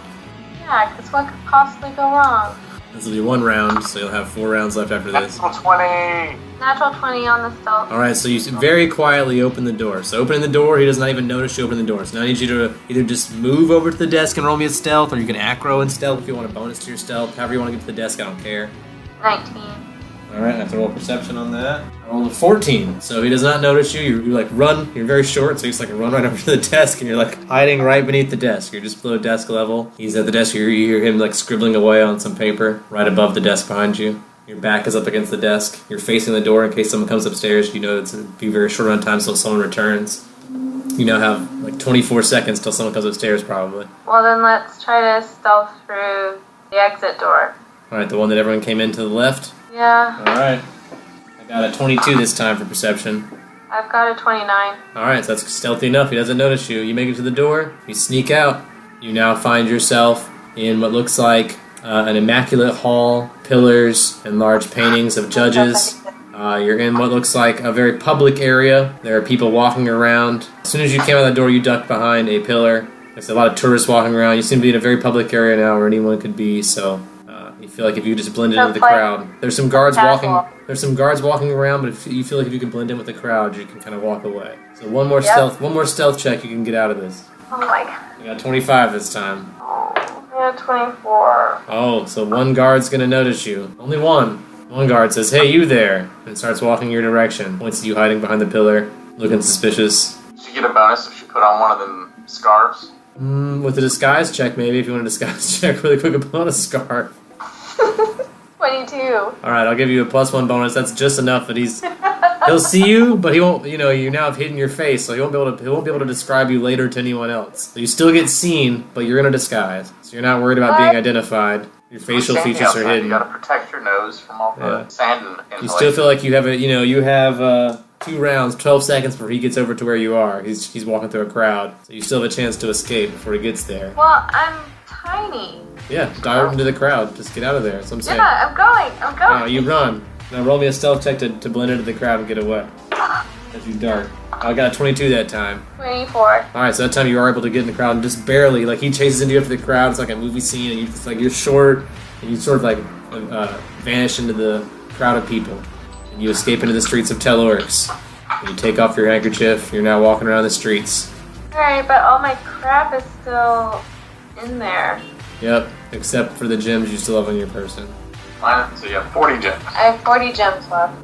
Yeah, because what could possibly go wrong? This will be 1 round, so you'll have 4 rounds left after this. Natural 20. Natural 20 on the stealth. Alright, so you very quietly open the door. So opening the door, he does not even notice you open the door. So now I need you to either just move over to the desk and roll me a stealth, or you can acro and stealth if you want a bonus to your stealth. However you want to get to the desk, I don't care. 19. Alright, I have to roll perception on that. I rolled a 14, so he does not notice you. You run, you're very short, so you just run right over to the desk, and you're hiding right beneath the desk. You're just below desk level. He's at the desk, you hear him scribbling away on some paper right above the desk behind you. Your back is up against the desk. You're facing the door in case someone comes upstairs. You know it's going to be very short on time until someone returns. You now have 24 seconds till someone comes upstairs, probably. Well, then let's try to stealth through the exit door. Alright, the one that everyone came in to the left? Yeah, Alright. I got a 22 this time for perception. I've got a 29. Alright, so that's stealthy enough. He doesn't notice you. You make it to the door. You sneak out. You now find yourself in what looks like an immaculate hall, pillars and large paintings of judges, You're in what looks like a very public area. There are people walking around. As soon as you came out that door, you ducked behind a pillar. There's a lot of tourists walking around. You seem to be in a very public area now where anyone could be, so you feel like if you just blend into the crowd. There's some guards walking. There's some guards walking around, but if you feel like if you can blend in with the crowd, you can kind of walk away. So one more stealth check, you can get out of this. Oh my god. You got 25 this time. Yeah, 24. Oh, so one guard's gonna notice you. Only one. One guard says, "Hey, you there," and starts walking your direction. Points to you hiding behind the pillar, looking suspicious. Does she get a bonus if she put on one of them scarves? With a disguise check, maybe, if you want a disguise check really quick upon a scarf. 22. Alright, I'll give you a +1 bonus. That's just enough that he'll see you, but he won't, you now have hidden your face, so he won't be able to describe you later to anyone else. So you still get seen, but you're in a disguise. So you're not worried about being identified. Your facial features are hidden. You gotta protect your nose from all the sand and inhalation. You still feel like you have 2 rounds, 12 seconds before he gets over to where you are. He's walking through a crowd, so you still have a chance to escape before he gets there. Well, I'm tiny. Yeah, dive into the crowd. Just get out of there. That's what I'm saying. Yeah, I'm going. Oh, you run. Now roll me a stealth check to blend into the crowd and get away. As you dart. I got a 22 that time. 24. Alright, so that time you are able to get in the crowd and just barely, like he chases into you after the crowd. It's like a movie scene, and it's like you're short, and you sort of like vanish into the crowd of people. And you escape into the streets of Telorix. And you take off your handkerchief. You're now walking around the streets. Alright, but all my crap is still in there. Yep, except for the gems you still have on your person. So you have 40 gems. I have 40 gems left.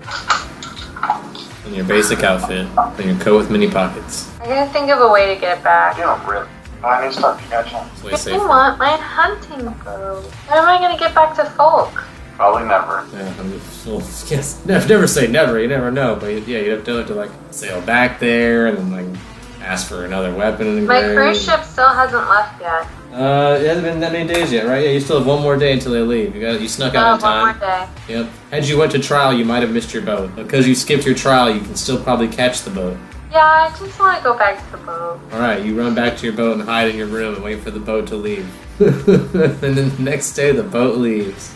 And your basic outfit. And your coat with mini pockets. I'm gonna think of a way to get it back. You don't really buy new stuff, you gotcha. That's way I safer. want my hunting bow. When am I gonna get back to Folk? Probably never. Yeah, yes, never say never. You never know, but yeah, you have to like sail back there and then like ask for another weapon. And My cruise ship still hasn't left yet. It hasn't been that many days yet, right? Yeah, you still have one more day until they leave. You snuck out in time. One more day. Yep. Had you went to trial, you might have missed your boat. Because you skipped your trial, you can still probably catch the boat. Yeah, I just want to go back to the boat. All right, you run back to your boat and hide in your room and wait for the boat to leave. And then the next day, the boat leaves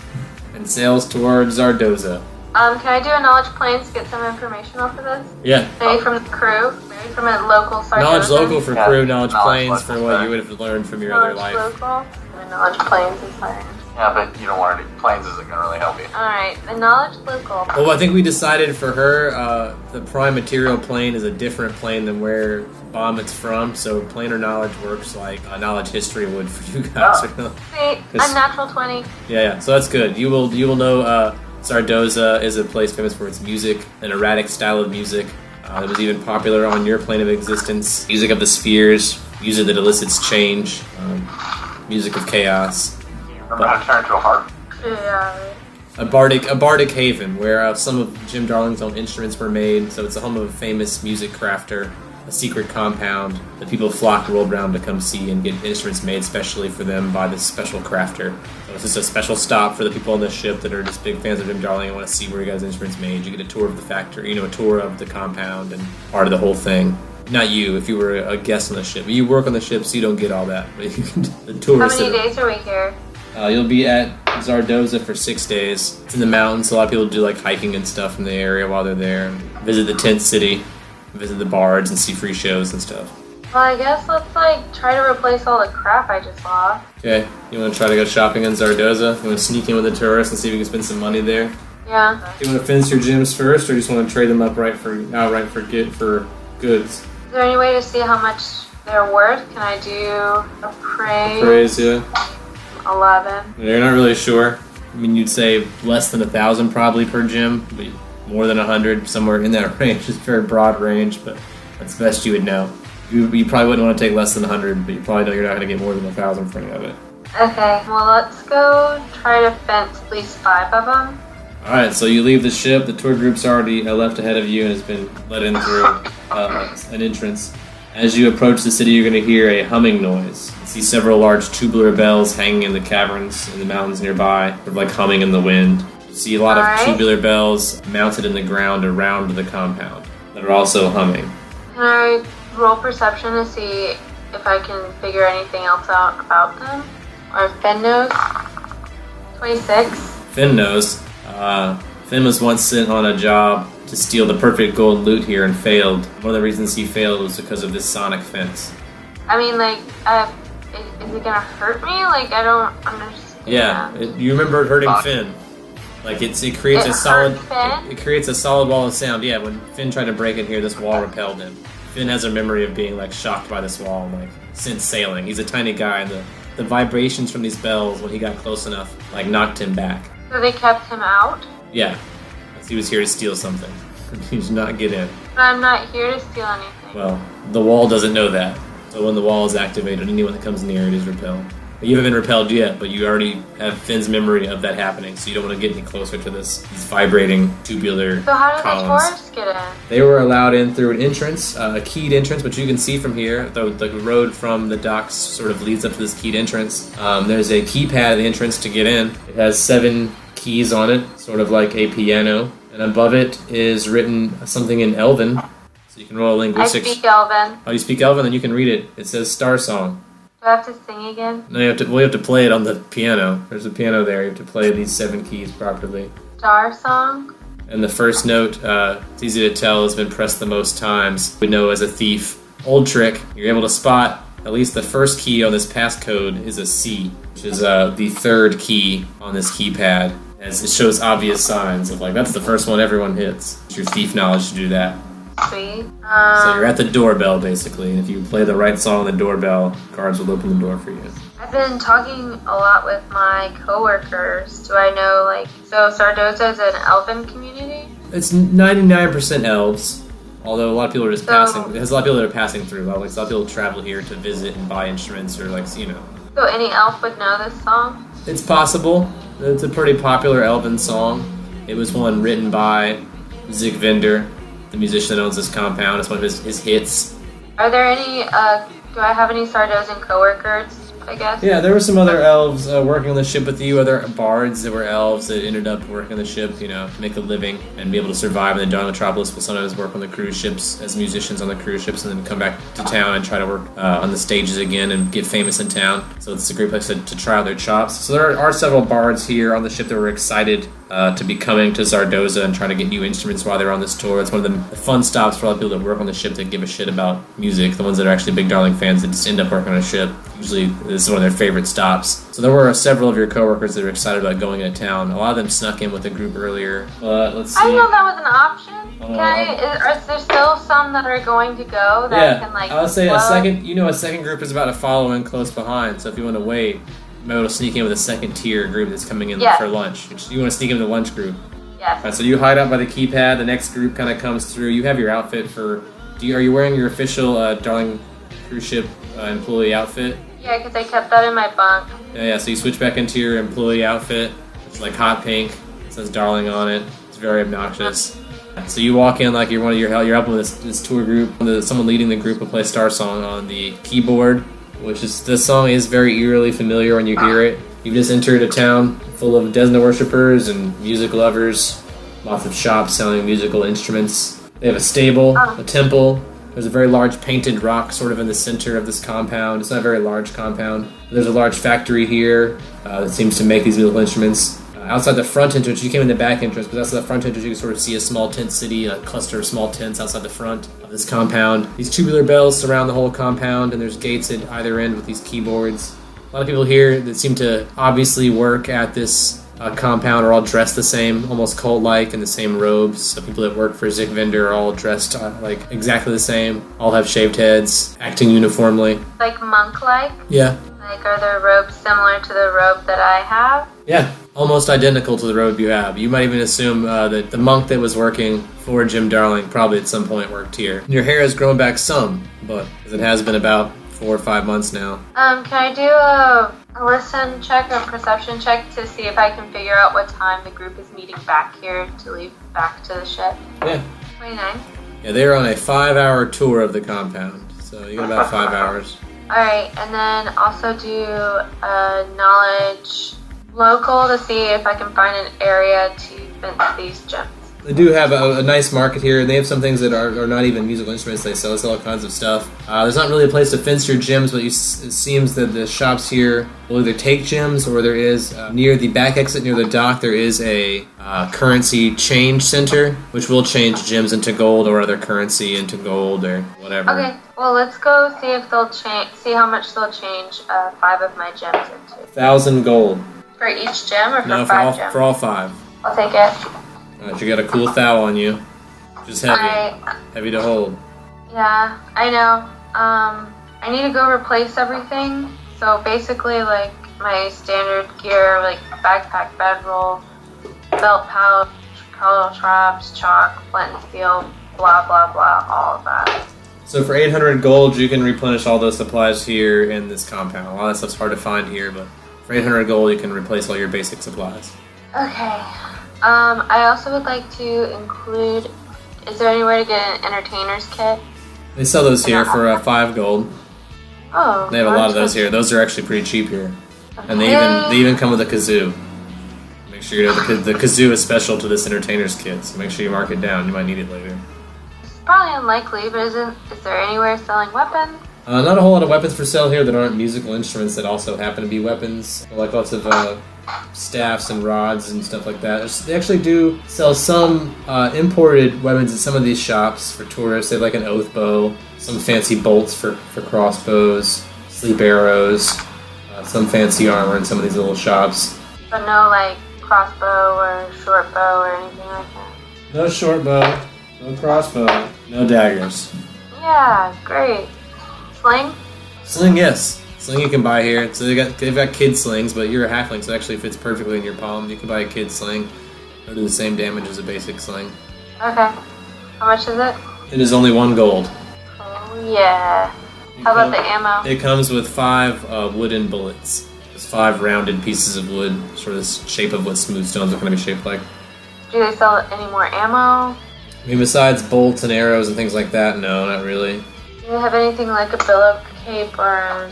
and sails towards Zardoza. Can I do a knowledge planes to get some information off of this? Yeah. Maybe from the crew? Maybe from a local Zardoza? Knowledge local for crew, knowledge planes for local, what right. you would have learned from your other Knowledge life. local? The knowledge planes is fine. Yeah, but you don't want any planes isn't gonna really help you. Alright, the knowledge local. Well, I think we decided for her, the prime material plane is a different plane than where Bombett's from, so planar knowledge works like knowledge history would for you guys. See, a natural 20. Yeah, so that's good. You will know Zardoza is a place famous for its music, an erratic style of music that was even popular on your plane of existence. Music of the spheres, music that elicits change, music of chaos. Remember how to turn into a harp? Yeah. A bardic haven where some of Jim Darling's own instruments were made. So it's the home of a famous music crafter, a secret compound that people flock world round to come see and get instruments made specially for them by this special crafter. So it's just a special stop for the people on the ship that are just big fans of Jim Darling and want to see where he got his instruments made. You get a tour of the factory, a tour of the compound and part of the whole thing. Not you, if you were a guest on the ship. You work on the ship, so you don't get all that. But you can, the How tourists. many days are we here? You'll be at Zardoza for 6 days. It's in the mountains. A lot of people do like hiking and stuff in the area while they're there. Visit the tent city, visit the bards, and see free shows and stuff. Well, I guess let's try to replace all the crap I just lost. Okay, you want to try to go shopping in Zardoza? You want to sneak in with the tourists and see if you can spend some money there? Yeah. Do you want to fence your gems first, or just want to trade them up outright for goods? Is there any way to see how much they're worth? Can I do appraise? Praise, yeah. 11. You're not really sure. I mean, you'd say less than 1,000 probably per gem, but more than 100, somewhere in that range. It's a very broad range, but that's the best you would know. You probably wouldn't want to take less than 100, but you probably know you're not going to get more than 1,000 for any of it. Okay, well let's go try to fence at least 5 of them. Alright, so you leave the ship. The tour group's already left ahead of you and has been let in through an entrance. As you approach the city, you're going to hear a humming noise. You see several large tubular bells hanging in the caverns in the mountains nearby, sort of like humming in the wind. You see a lot of tubular bells mounted in the ground around the compound that are also humming. Can I roll perception to see if I can figure anything else out about them? Or Finn knows? 26. Finn knows. Finn was once sent on a job to steal the perfect gold loot here and failed. One of the reasons he failed was because of this sonic fence. I mean, like, is it gonna hurt me? Like, I don't understand. Yeah, you remember it hurting Finn. Like it creates a solid. It creates a solid wall of sound. Yeah, when Finn tried to break in here, this wall repelled him. Finn has a memory of being like shocked by this wall, like since sailing. He's a tiny guy, and the vibrations from these bells when he got close enough, like knocked him back. So they kept him out? Yeah, because he was here to steal something. He did not get in. But I'm not here to steal anything. Well, the wall doesn't know that. So when the wall is activated, anyone that comes near it is repelled. You haven't been repelled yet, but you already have Finn's memory of that happening, so you don't want to get any closer to these vibrating tubular So how did columns. the tourists get in? They were allowed in through an entrance, a keyed entrance, which you can see from here. The road from the docks sort of leads up to this keyed entrance. There's a keypad at the entrance to get in. It has 7 keys on it, sort of like a piano. And above it is written something in Elven, so you can roll linguistics. I speak Elven. Oh, you speak Elven? Then you can read it. It says Star Song. Do I have to sing again? No, you have to play it on the piano. There's a piano there. You have to play these 7 keys properly. Star Song? And the first note, it's easy to tell, has been pressed the most times. We know as a thief. Old trick, you're able to spot at least the first key on this passcode is a C, which is the 3rd key on this keypad, as it shows obvious signs of like, that's the first one everyone hits. It's your thief knowledge to do that. Sweet. So you're at the doorbell, basically, and if you play the right song on the doorbell, cards will open the door for you. I've been talking a lot with my coworkers. Do I know, like, so Sardosa is an elven community? It's 99% elves, although a lot of people are just passing. There's a lot of people that are passing through. Like, a lot of people travel here to visit and buy instruments, or like, you know. So any elf would know this song? It's possible. It's a pretty popular elven song. It was one written by Zig Vinder, the musician that owns this compound. It's one of his hits. Are there any, do I have any Sardosan coworkers, I guess? Yeah, there were some other elves working on the ship with you, other bards that were elves that ended up working on the ship, you know, to make a living and be able to survive in the Dawn Metropolis. Will sometimes work on the cruise ships as musicians on the cruise ships and then come back to town and try to work on the stages again and get famous in town. So it's a great place to try out their chops. So there are several bards here on the ship that were excited to be coming to Zardoza and trying to get new instruments while they're on this tour. It's one of the fun stops for a lot of people that work on the ship that give a shit about music. The ones that are actually Big Darling fans that just end up working on a ship. Usually this is one of their favorite stops. So there were several of your coworkers that were excited about going into town. A lot of them snuck in with a group earlier. But let's see. I didn't know that was an option. Is there still some that are going to go that can, like, I would say a second group is about to follow in close behind. So if you want to wait, you might be able to sneak in with a second tier group that's coming in for lunch. You want to sneak in the lunch group. Yes. All right, so you hide out by the keypad. The next group kind of comes through. You have your outfit for. Are you wearing your official Darling cruise ship employee outfit? Yeah, because I kept that in my bunk. Yeah. So you switch back into your employee outfit. It's like hot pink. It says Darling on it. It's very obnoxious. So you walk in like you're helping with this tour group. Someone leading the group will play Star Song on the keyboard, which is this song is very eerily familiar when you hear it. You've just entered a town full of Desna worshippers and music lovers. Lots of shops selling musical instruments. They have a stable, a temple. There's a very large painted rock sort of in the center of this compound. It's not a very large compound. There's a large factory here that seems to make these musical instruments. Outside the front entrance, you came in the back entrance, but outside the front entrance you can sort of see a small tent city, a cluster of small tents outside the front of this compound. These tubular bells surround the whole compound, and there's gates at either end with these keyboards. A lot of people here that seem to obviously work at this compound are all dressed the same, almost cult-like, in the same robes. So people that work for Zik Vendor are all dressed like exactly the same, all have shaved heads, acting uniformly. Like monk-like? Yeah. Like, are their robes similar to the robe that I have? Yeah, almost identical to the robe you have. You might even assume that the monk that was working for Jim Darling probably at some point worked here. Your hair has grown back some, but as it has been about 4 or 5 months now. Can I do a listen check or perception check to see if I can figure out what time the group is meeting back here to leave back to the ship? Yeah. 29. Yeah, they're on a 5-hour tour of the compound, so you got about 5 hours. Alright, and then also do a knowledge local to see if I can find an area to fence these gems. They do have a nice market here, and they have some things that are not even musical instruments. They sell all kinds of stuff. There's not really a place to fence your gyms, but it seems that the shops here will either take gyms, or there is, near the back exit near the dock, there is a currency change center, which will change gyms into gold or other currency into gold or whatever. Okay, well, let's go see if they'll see how much they'll change 5 of my gems into. 1,000 gold. For each gem or for No, 5 gems? for all 5. I'll take it. Alright, you got a cool thou on you. Just heavy. Heavy to hold. Yeah, I know. I need to go replace everything. So basically, like, my standard gear, like backpack, bedroll, belt pouch, collar traps, chalk, flint and steel, blah, blah, blah, all of that. So for 800 gold, you can replenish all those supplies here in this compound. A lot of stuff's hard to find here, but for 800 gold, you can replace all your basic supplies. Okay. I also would like to include, is there any way to get an entertainer's kit? They sell those here for 5 gold. Oh. They have a lot of those here. Those are actually pretty cheap here. And they even come with a kazoo. Make sure you know the kazoo is special to this entertainer's kit, so make sure you mark it down. You might need it later. It's probably unlikely, but is there anywhere selling weapons? Not a whole lot of weapons for sale here that aren't musical instruments that also happen to be weapons. Like lots of staffs and rods and stuff like that. They actually do sell some imported weapons at some of these shops for tourists. They have like an oath bow, some fancy bolts for crossbows, sleep arrows, some fancy armor in some of these little shops. But no, like, crossbow or short bow or anything like that? No short bow, no crossbow, no daggers. Yeah, great. Sling? Sling, yes. Sling you can buy here. So they've got kid slings, but you're a halfling, so it actually fits perfectly in your palm. You can buy a kid sling. It'll do the same damage as a basic sling. Okay. How much is it? It is only 1 gold. Oh, yeah. How about the ammo? It comes with 5 wooden bullets. It's 5 rounded pieces of wood, sort of the shape of what smooth stones are going to be shaped like. Do they sell any more ammo? I mean, besides bolts and arrows and things like that, no, not really. Do they have anything like a billow cape or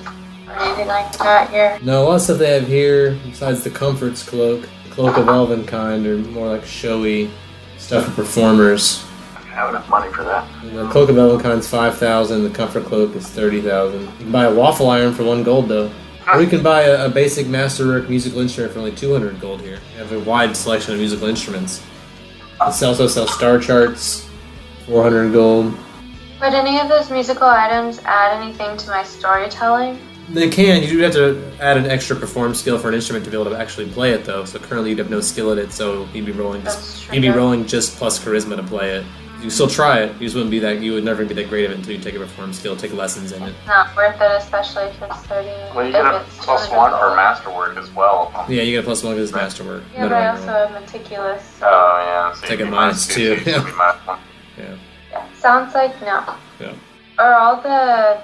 anything like that here? No, a lot of stuff they have here, besides the Comfort's cloak, the Cloak of Elvenkind, are more like showy stuff for performers. I have enough money for that. And the Cloak of Elvenkind's 5,000, the Comfort Cloak is 30,000. You can buy a waffle iron for 1 gold, though. Or you can buy a basic masterwork musical instrument for only 200 gold here. You have a wide selection of musical instruments. They also sell star charts, 400 gold. Would any of those musical items add anything to my storytelling? They can. You do have to add an extra perform skill for an instrument to be able to actually play it, though. So currently you'd have no skill at it, so you'd be rolling just plus charisma to play it. You can still try it. You just wouldn't be that. You would never be that great at it until you take a perform skill, take lessons in it. It's not worth it, especially if it's 30. Well, you get a +1 for masterwork as well. Yeah, you get a +1 because it's masterwork. Yeah, but I also have meticulous. So. Oh, yeah. So Take a -2. Yeah. Yeah. Yeah, sounds like no. Yeah. Are all the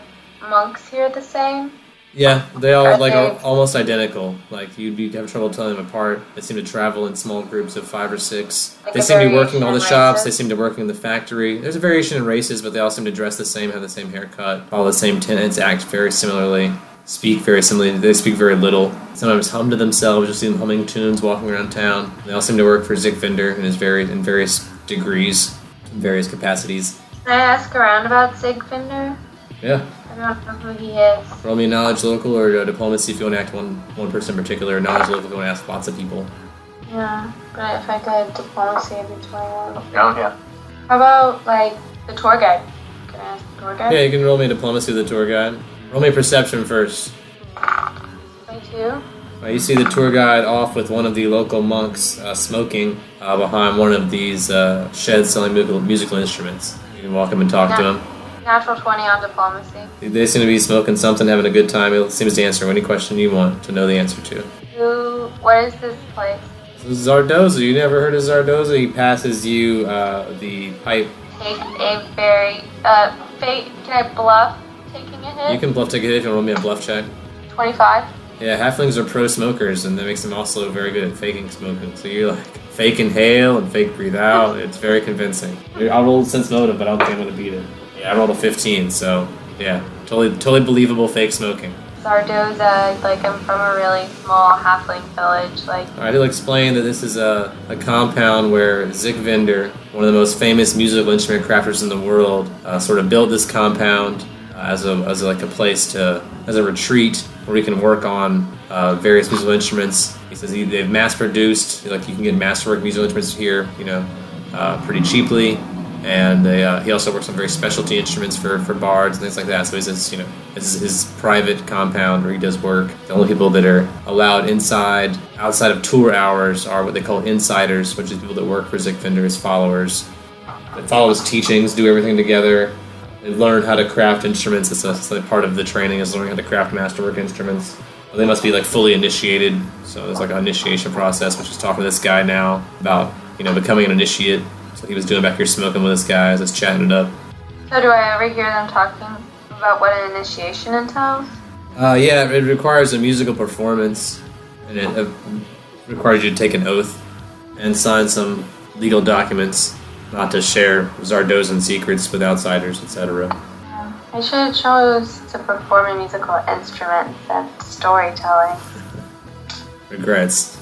monks here the same? Yeah, they all Are like they- almost identical. Like you'd have trouble telling them apart. They seem to travel in small groups of 5 or 6. Like They a seem to be working variation all the in shops. races? They seem to be working in the factory. There's a variation in races, but they all seem to dress the same, have the same haircut, follow the same tenets, act very similarly, speak very similarly. They speak very little. Sometimes hum to themselves. You'll see them humming tunes, walking around town. They all seem to work for Zigvinder in various degrees, in various capacities. Can I ask around about Zigvinder? Yeah. I don't know who he is. Roll me a knowledge local or diplomacy if you want to act one person in particular. Knowledge local if you want to ask lots of people. Yeah, but if I did diplomacy, it'd be 21. Oh, yeah. How about, like, the tour guide? Can I ask the tour guide? Yeah, you can roll me a diplomacy with the tour guide. Roll me a perception first. 22? You see the tour guide off with one of the local monks smoking behind one of these sheds selling musical instruments. You can walk up and talk to him. Natural 20 on diplomacy. They seem to be smoking something, having a good time. He seems to answer any question you want to know the answer to. What is this place? This is Zardoza. You never heard of Zardoza? He passes you the pipe. Take a very, can I bluff taking a hit? You can bluff take a hit if you roll me a bluff check. 25? Yeah, halflings are pro smokers, and that makes them also very good at faking smoking. So you're like, fake inhale and fake breathe out. It's very convincing. I'll roll sense motive, but I don't think I'm going to beat it. Yeah, I rolled a 15, so yeah, totally believable fake smoking. Zardoza, like I'm from a really small halfling village, like... Alright, he'll explain that this is a compound where Zick Vinder, one of the most famous musical instrument crafters in the world, sort of built this compound as a place as a retreat where he can work on various musical instruments. He says they've mass-produced, like you can get masterwork musical instruments here, pretty cheaply. And he also works on very specialty instruments for bards and things like that. So he says, his private compound where he does work. The only people that are allowed outside of tour hours are what they call insiders, which is people that work for Zick Vinder, his followers. They follow his teachings, do everything together. They learn how to craft instruments. It's like part of the training is learning how to craft masterwork instruments. Well, they must be like fully initiated. So there's like an initiation process, which is talking to this guy now about becoming an initiate. So he was doing back here smoking with this guy, just chatting it up. So do I ever hear them talking about what an initiation entails? Yeah, it requires a musical performance, and it requires you to take an oath and sign some legal documents not to share Zardozan secrets with outsiders, etc. I should have chose to perform a musical instrument instead of storytelling. Regrets.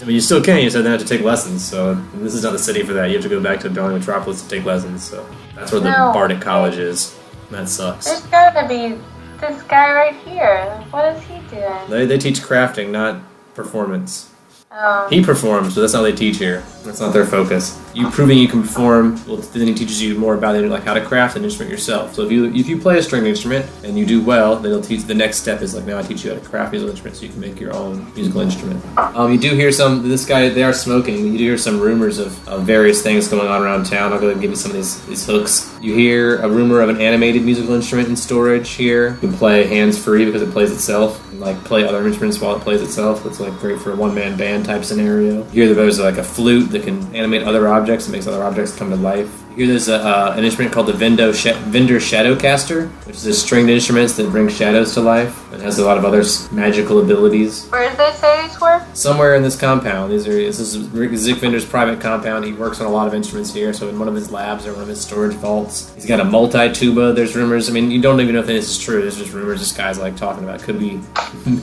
I mean, you still can. You just don't have to take lessons. So this is not the city for that. You have to go back to the Darling Metropolis to take lessons. So that's where the Bardic College is. That sucks. There's gotta be this guy right here. What is he doing? They teach crafting, not performance. Oh. He performs, but that's not what they teach here. That's not their focus. You proving you can perform, well, then he teaches you more about like how to craft an instrument yourself. So if you play a stringed instrument and you do well, then he'll teach. The next step is like now I teach you how to craft musical instruments so you can make your own musical instrument. You do hear this guy. They are smoking. You do hear some rumors of various things going on around town. I'll go ahead and give you some of these hooks. You hear a rumor of an animated musical instrument in storage here. You can play hands free because it plays itself. And, like play other instruments while it plays itself. It's like great for a one-man band type scenario. You hear that there's like a flute that can animate other objects and makes other objects come to life. Here there's an instrument called the Vinder Shadowcaster, which is a stringed instrument that brings shadows to life. It has a lot of other magical abilities. Where did they say these were? Somewhere in this compound. This is Zick Vinder's private compound. He works on a lot of instruments here, so in one of his labs or one of his storage vaults. He's got a multi-tuba. There's rumors. I mean, you don't even know if this is true. There's just rumors this guy's like talking about. Could be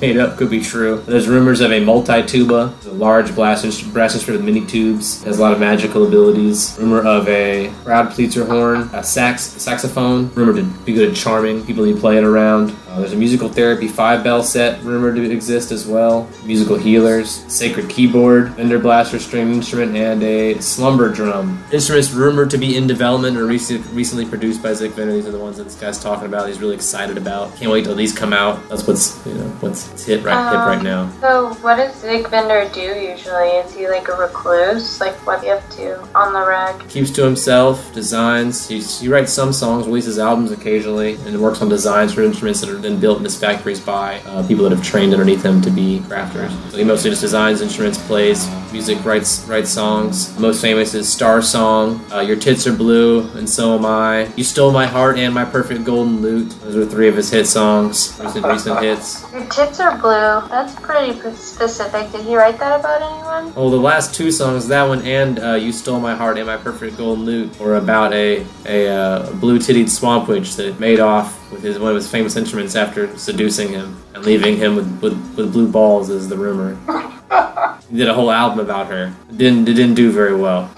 made up, could be true. There's rumors of a multi-tuba. It's a large brass instrument with many tubes. It has a lot of magical abilities. Rumor of a proud pleater horn, a saxophone, rumored to be good at charming people you play it around. There's a musical therapy 5-bell set rumored to exist as well. Musical healers, sacred keyboard, Vinder blaster stringed instrument, and a slumber drum. Instruments rumored to be in development or recently produced by Zick Vinder. These are the ones that this guy's talking about. He's really excited about. Can't wait till these come out. That's what's hip right now. So what does Zick Vinder do usually? Is he like a recluse? Like what do you have to on the reg? Keeps to himself, designs. He writes some songs, releases albums occasionally, and works on designs for instruments that are then built in his factories by people that have trained underneath him to be crafters. So he mostly just designs instruments, plays music, writes songs. Most famous is Star Song, Your Tits Are Blue, and So Am I. You Stole My Heart and My Perfect Golden Lute. Those are 3 of his hit songs, recent hits. Your Tits Are Blue. That's pretty specific. Did he write that about anyone? Oh, the last 2 songs, that one and You Stole My Heart and My Perfect Golden Lute, were about a blue-tittied swamp witch that made off with one of his famous instruments after seducing him and leaving him with blue balls, is the rumor. He did a whole album about her. It didn't do very well.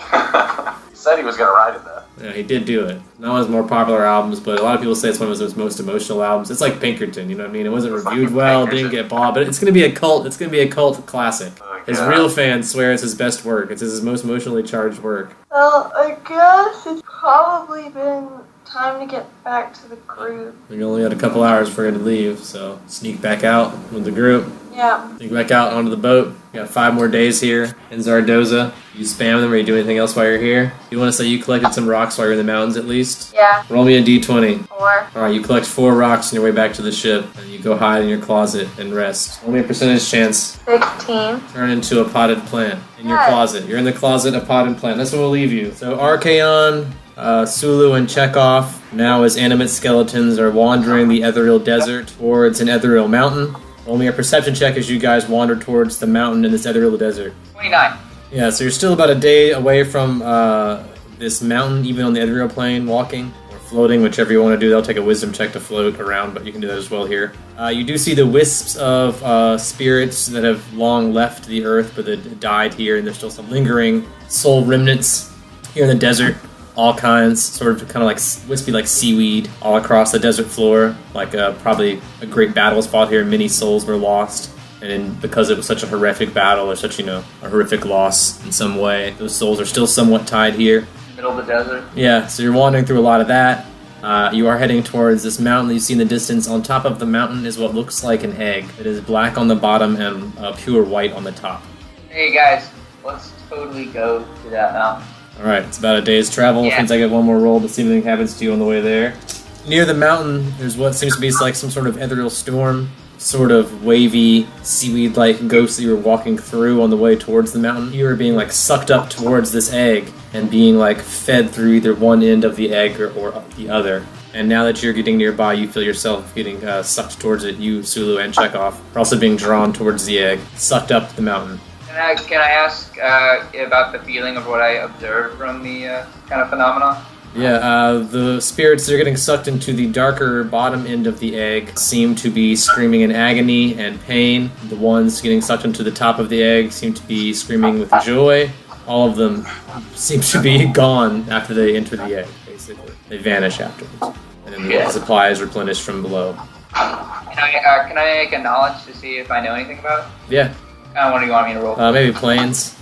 He said he was going to write it, though. Yeah, he did do it. Not one of his more popular albums, but a lot of people say it's one of his most emotional albums. It's like Pinkerton, you know what I mean? It wasn't reviewed well, didn't get bought, but it's going to be a cult. It's going to be a cult classic. His real fans swear it's his best work. It's his most emotionally charged work. Well, I guess it's probably been time to get back to the group. We only had a couple hours for him to leave, so sneak back out with the group. Yeah. Sneak back out onto the boat. We got 5 more days here in Zardoza. You spam them or you do anything else while you're here? You want to say you collected some rocks while you're in the mountains at least? Yeah. Roll me a d20. 4. Alright, you collect 4 rocks on your way back to the ship, and you go hide in your closet and rest. Roll me a percentage chance. 16. Turn into a potted plant in your Yes. closet. You're in the closet, a potted plant. That's what we'll leave you. So Archaon, Sulu, and Chekhov, now as animate skeletons, are wandering the ethereal desert towards an ethereal mountain. Roll me a perception check as you guys wander towards the mountain in this ethereal desert. 29. Yeah, so you're still about a day away from this mountain, even on the ethereal plane, walking or floating, whichever you want to do. They'll take a wisdom check to float around, but you can do that as well here. You do see the wisps of spirits that have long left the earth, but that died here, and there's still some lingering soul remnants here in the desert. All kinds, sort of kind of like wispy like seaweed all across the desert floor. Like probably a great battle was fought here. Many souls were lost. And because it was such a horrific battle, or such, a horrific loss in some way, those souls are still somewhat tied here. Middle of the desert. Yeah, so you're wandering through a lot of that. You are heading towards this mountain that you see in the distance. On top of the mountain is what looks like an egg. It is black on the bottom and pure white on the top. Hey guys, let's totally go to that mountain. Alright, it's about a day's travel. Yeah. Since I get one more roll to see if anything happens to you on the way there. Near the mountain, there's what seems to be like some sort of ethereal storm. Sort of wavy, seaweed-like ghosts that you were walking through on the way towards the mountain. You were being, like, sucked up towards this egg and being, like, fed through either one end of the egg or the other. And now that you're getting nearby, you feel yourself getting sucked towards it. You, Sulu, and Chekhov are also being drawn towards the egg, sucked up the mountain. Can I ask about the feeling of what I observed from the kind of phenomenon? Yeah, the spirits that are getting sucked into the darker bottom end of the egg seem to be screaming in agony and pain. The ones getting sucked into the top of the egg seem to be screaming with joy. All of them seem to be gone after they enter the egg, basically. They vanish afterwards. And then the supply is replenished from below. Can I make a knowledge to see if I know anything about it? Yeah. What do you want me to roll? Maybe planes.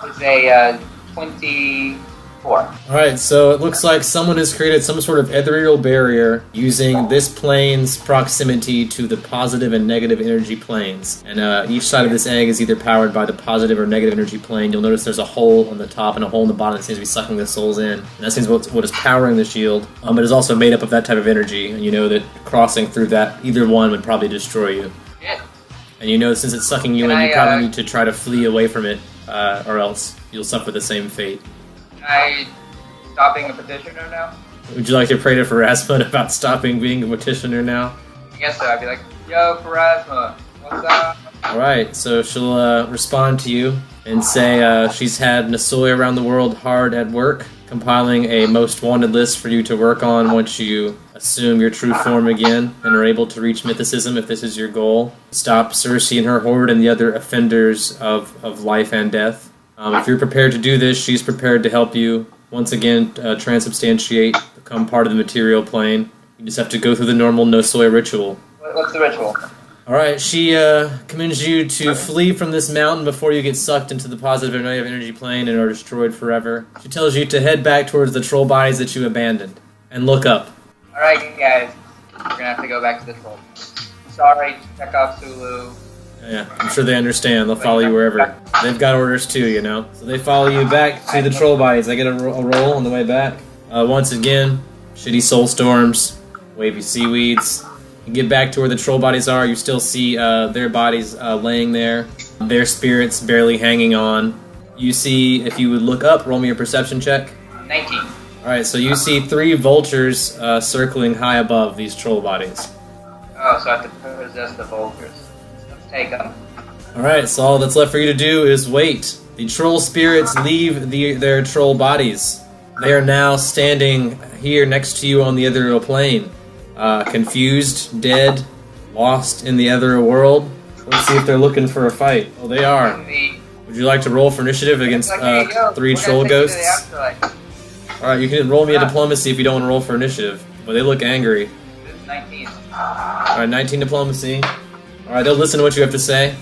It's a 24. Alright, so it looks like someone has created some sort of ethereal barrier using this plane's proximity to the positive and negative energy planes. And each side of this egg is either powered by the positive or negative energy plane. You'll notice there's a hole on the top and a hole in the bottom that seems to be sucking the souls in. And that seems what is powering the shield. But it's also made up of that type of energy. And you know that crossing through that, either one would probably destroy you. Yeah. And you know since it's sucking you in, you probably need to try to flee away from it, or else you'll suffer the same fate. Can I stop being a petitioner now? Would you like to pray to Pharasma about stopping being a petitioner now? I guess so. I'd be like, yo, Pharasma, what's up? Alright, so she'll respond to you and say she's had Nasoy around the world hard at work, compiling a most wanted list for you to work on once you assume your true form again and are able to reach mythicism if this is your goal. Stop Cersei and her horde and the other offenders of life and death. If you're prepared to do this, she's prepared to help you once again transubstantiate, become part of the material plane. You just have to go through the normal Nosoi ritual. What's the ritual? Alright, she commends you to flee from this mountain before you get sucked into the positive and negative energy plane and are destroyed forever. She tells you to head back towards the troll bodies that you abandoned. And look up. Alright, guys. We're gonna have to go back to the troll. Sorry, Chekhov, Sulu. Yeah, I'm sure they understand. They'll follow you wherever. They've got orders too, you know. So they follow you back to the troll bodies. I get a roll on the way back. Once again, shitty soul storms, wavy seaweeds. You get back to where the troll bodies are. You still see their bodies laying there. Their spirits barely hanging on. You see, if you would look up, roll me a perception check. 19. Alright, so you see 3 vultures circling high above these troll bodies. Oh, so I have to possess the vultures. Let's take them. Alright, so all that's left for you to do is wait. The troll spirits leave their troll bodies. They are now standing here next to you on the ethereal plane. Confused, dead, lost in the other world. Let's see if they're looking for a fight. Oh, they are. Would you like to roll for initiative against 3 troll ghosts? Alright, you can roll me a diplomacy if you don't want to roll for initiative. But they look angry. This is 19. Alright, 19 diplomacy. Alright, they'll listen to what you have to say.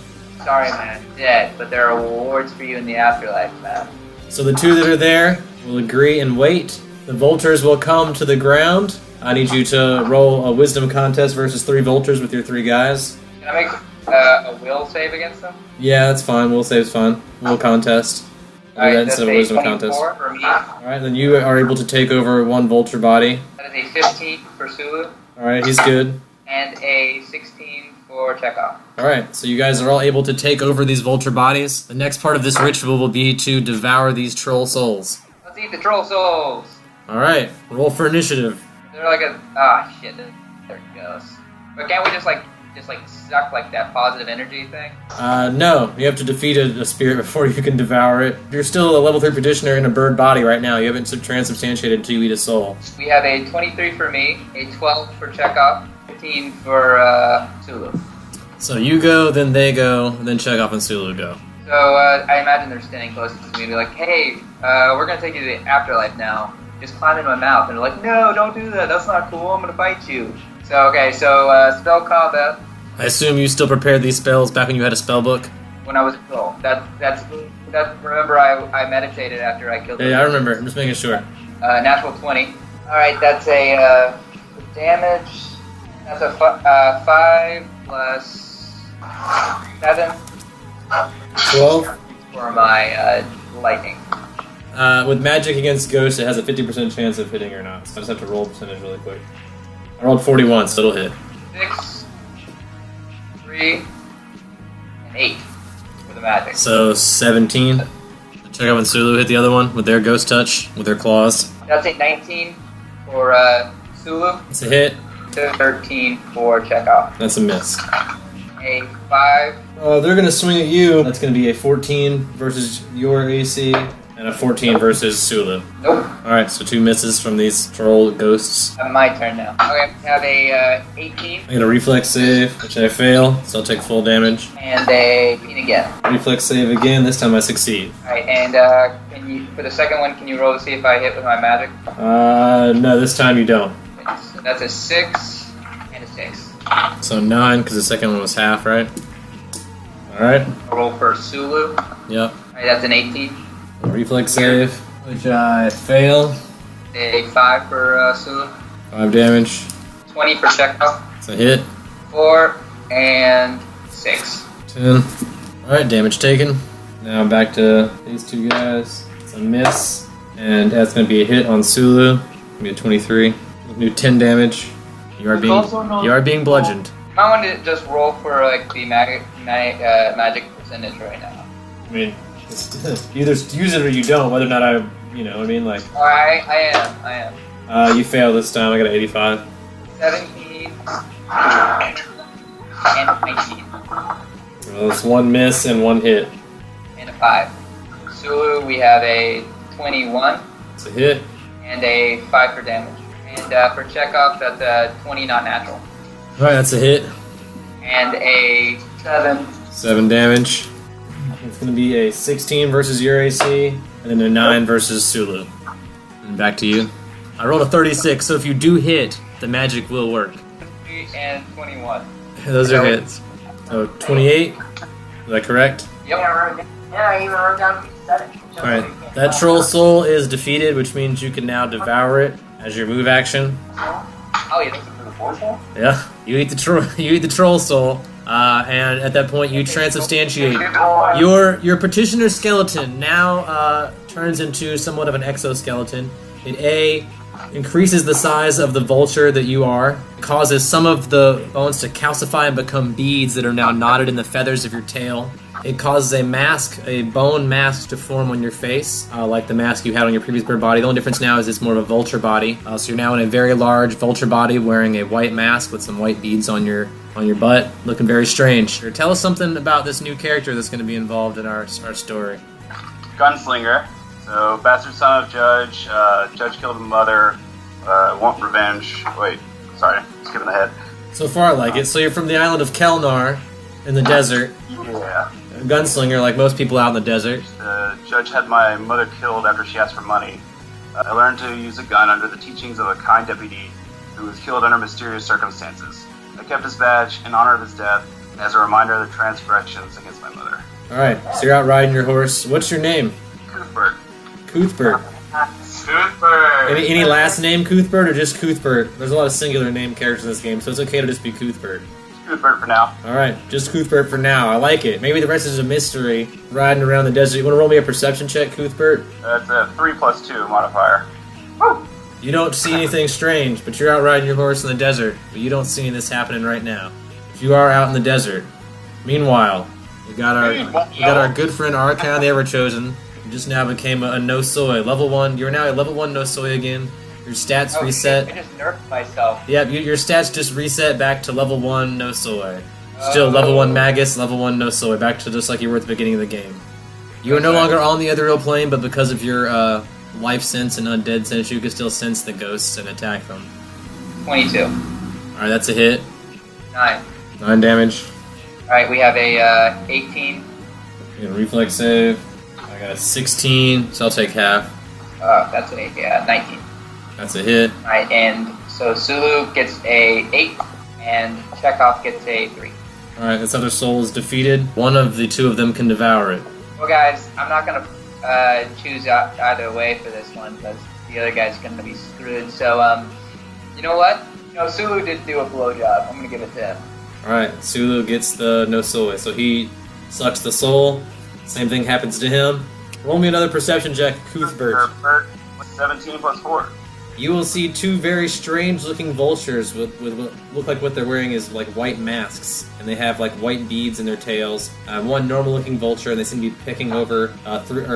Sorry, man. Dead, but there are rewards for you in the afterlife, man. So the 2 that are there will agree and wait. The vultures will come to the ground. I need you to roll a wisdom contest versus 3 vultures with your 3 guys. Can I make a will save against them? Yeah, that's fine. Will save's fine. Will contest. I'll do that instead of a wisdom contest. For me. Alright, then you are able to take over 1 vulture body. That is a 15 for Sulu. Alright, he's good. And a 16 for Chekhov. Alright, so you guys are all able to take over these vulture bodies. The next part of this ritual will be to devour these troll souls. Let's eat the troll souls. Alright, roll for initiative. They're like a... Ah, shit. There it goes. But can't we just, like, just like suck like that positive energy thing? No. You have to defeat a spirit before you can devour it. You're still a level 3 practitioner in a bird body right now. You haven't transubstantiated until you eat a soul. We have a 23 for me, a 12 for Chekhov, 15 for Sulu. So you go, then they go, and then Chekhov and Sulu go. So I imagine they're standing close to me and be like, hey, we're going to take you to the afterlife now. Just climb in my mouth. And they're like, no, don't do that. That's not cool. I'm going to bite you. So, okay, spell combat. I assume you still prepared these spells back when you had a spell book? When I was a girl. That's remember, I meditated after I killed them. Yeah, I remember. I'm just making sure. Natural 20. Alright, that's a damage. That's a 5 plus 7. 12? For my lightning. With magic against ghosts, it has a 50% chance of hitting or not. So I just have to roll percentage really quick. I rolled 41, so it'll hit. 6, 3, and 8 for the magic. So 17. Check out when Sulu hit the other one with their ghost touch, with their claws. That's a 19 for Sulu. It's a hit. 13 for Chekhov. That's a miss. A 5. They're going to swing at you. That's going to be a 14 versus your AC, and a 14 versus Sulu. Nope. Alright, so 2 misses from these troll ghosts. My turn now. Okay, have a 18. I get a reflex save, which I fail, so I'll take full damage. And a 18 again. Reflex save again, this time I succeed. Alright, and can you, for the second one, can you roll to see if I hit with my magic? No, this time you don't. So that's a 6 and a 6. So 9, because the second one was half, right? Alright. I'll roll for Sulu. Yep. Alright, that's an 18. Reflex save, which I fail. A 5 for Sulu. 5 damage. 20 for Chekhov. It's a hit. 4 and 6. 10. Alright, damage taken. Now back to these two guys. It's a miss. And that's going to be a hit on Sulu. It's going to be a 23. Do 10 damage. You are being bludgeoned. You might want to just roll for like the magic percentage right now. I mean, you either use it or you don't, whether or not I, you know what I mean? Like, I am. You fail this time, I got an 85. 17 and 19. Well, it's 1 miss and 1 hit. And a 5. Sulu, we have a 21. It's a hit. And a 5 for damage. And for Chekhov, that's a 20 not natural. Alright, that's a hit. And a 7. 7 damage. It's going to be a 16 versus your AC, and then a 9 versus Sulu. And back to you. I rolled a 36, so if you do hit, the magic will work. And 21. Those are hits. So 28, is that correct? Yep. Yeah, I even wrote down 7. Alright, that troll soul is defeated, which means you can now devour it as your move action. Oh, yeah, that's a pretty forceful. Yeah, you eat the troll soul, and at that point you transubstantiate. Your petitioner skeleton now turns into somewhat of an exoskeleton. It increases the size of the vulture that you are, causes some of the bones to calcify and become beads that are now knotted in the feathers of your tail. It causes a mask, a bone mask, to form on your face, like the mask you had on your previous bird body. The only difference now is it's more of a vulture body. So you're now in a very large vulture body wearing a white mask with some white beads on your butt, looking very strange. Tell us something about this new character that's going to be involved in our story. Gunslinger. So, bastard son of Judge. Judge killed a mother. Want revenge. Wait, sorry, skipping ahead. So far I like it. So you're from the island of Kelnar in the desert. Yeah. A gunslinger like most people out in the desert. The judge had my mother killed after she asked for money. I learned to use a gun under the teachings of a kind deputy who was killed under mysterious circumstances. I kept his badge in honor of his death and as a reminder of the transgressions against my mother. Alright, so you're out riding your horse. What's your name? Cuthbert. Cuthbert. Cuthbert. Any last name Cuthbert or just Cuthbert? There's a lot of singular name characters in this game, so it's okay to just be Cuthbert. Cuthbert for now. Alright, just Cuthbert for now. I like it. Maybe the rest is a mystery. Riding around the desert. You want to roll me a perception check, Cuthbert? That's a 3+2 modifier. You don't see anything strange, but you're out riding your horse in the desert. But you don't see any of this happening right now. But you are out in the desert. Meanwhile, we got our good friend Archon, the Ever-Chosen, who just now became a no soy level 1. You're now a level 1 no soy again. Your stats Oh, reset. shit, I just nerfed myself. Yeah, your stats just reset back to level 1, no soy. Still level 1 Magus, level 1 no soy, back to just like you were at the beginning of the game. You are no longer on the ethereal plane, but because of your life sense and undead sense, you can still sense the ghosts and attack them. 22. Alright, that's a hit. 9. 9 damage. Alright, we have a 18. You get a reflex save. I got a 16, so I'll take half. That's a 19. That's a hit. Alright, and so Sulu gets a 8, and Chekhov gets a 3. Alright, this other soul is defeated. One of the two of them can devour it. Well, guys, I'm not gonna choose either way for this one because the other guy's gonna be screwed. So, you know what? Sulu did do a blowjob. I'm gonna give it to him. Alright, Sulu gets the no soul, so he sucks the soul. Same thing happens to him. Roll me another perception check, Cuthbert. 17 plus 4. You will see two very strange-looking vultures with what look like what they're wearing is like white masks, and they have like white beads in their tails. One normal-looking vulture, and they seem to be picking over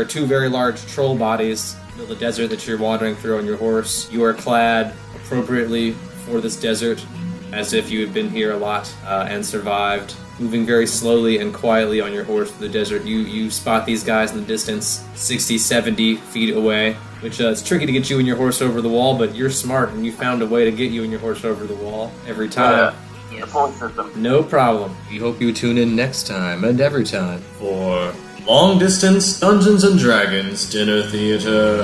two very large troll bodies in the desert that you're wandering through on your horse. You are clad appropriately for this desert, as if you had been here a lot and survived. Moving very slowly and quietly on your horse through the desert, you spot these guys in the distance, 60, 70 feet away, which it's tricky to get you and your horse over the wall, but you're smart and you found a way to get you and your horse over the wall every time. The pulley system. No problem. We hope you tune in next time and every time for Long Distance Dungeons & Dragons Dinner Theater.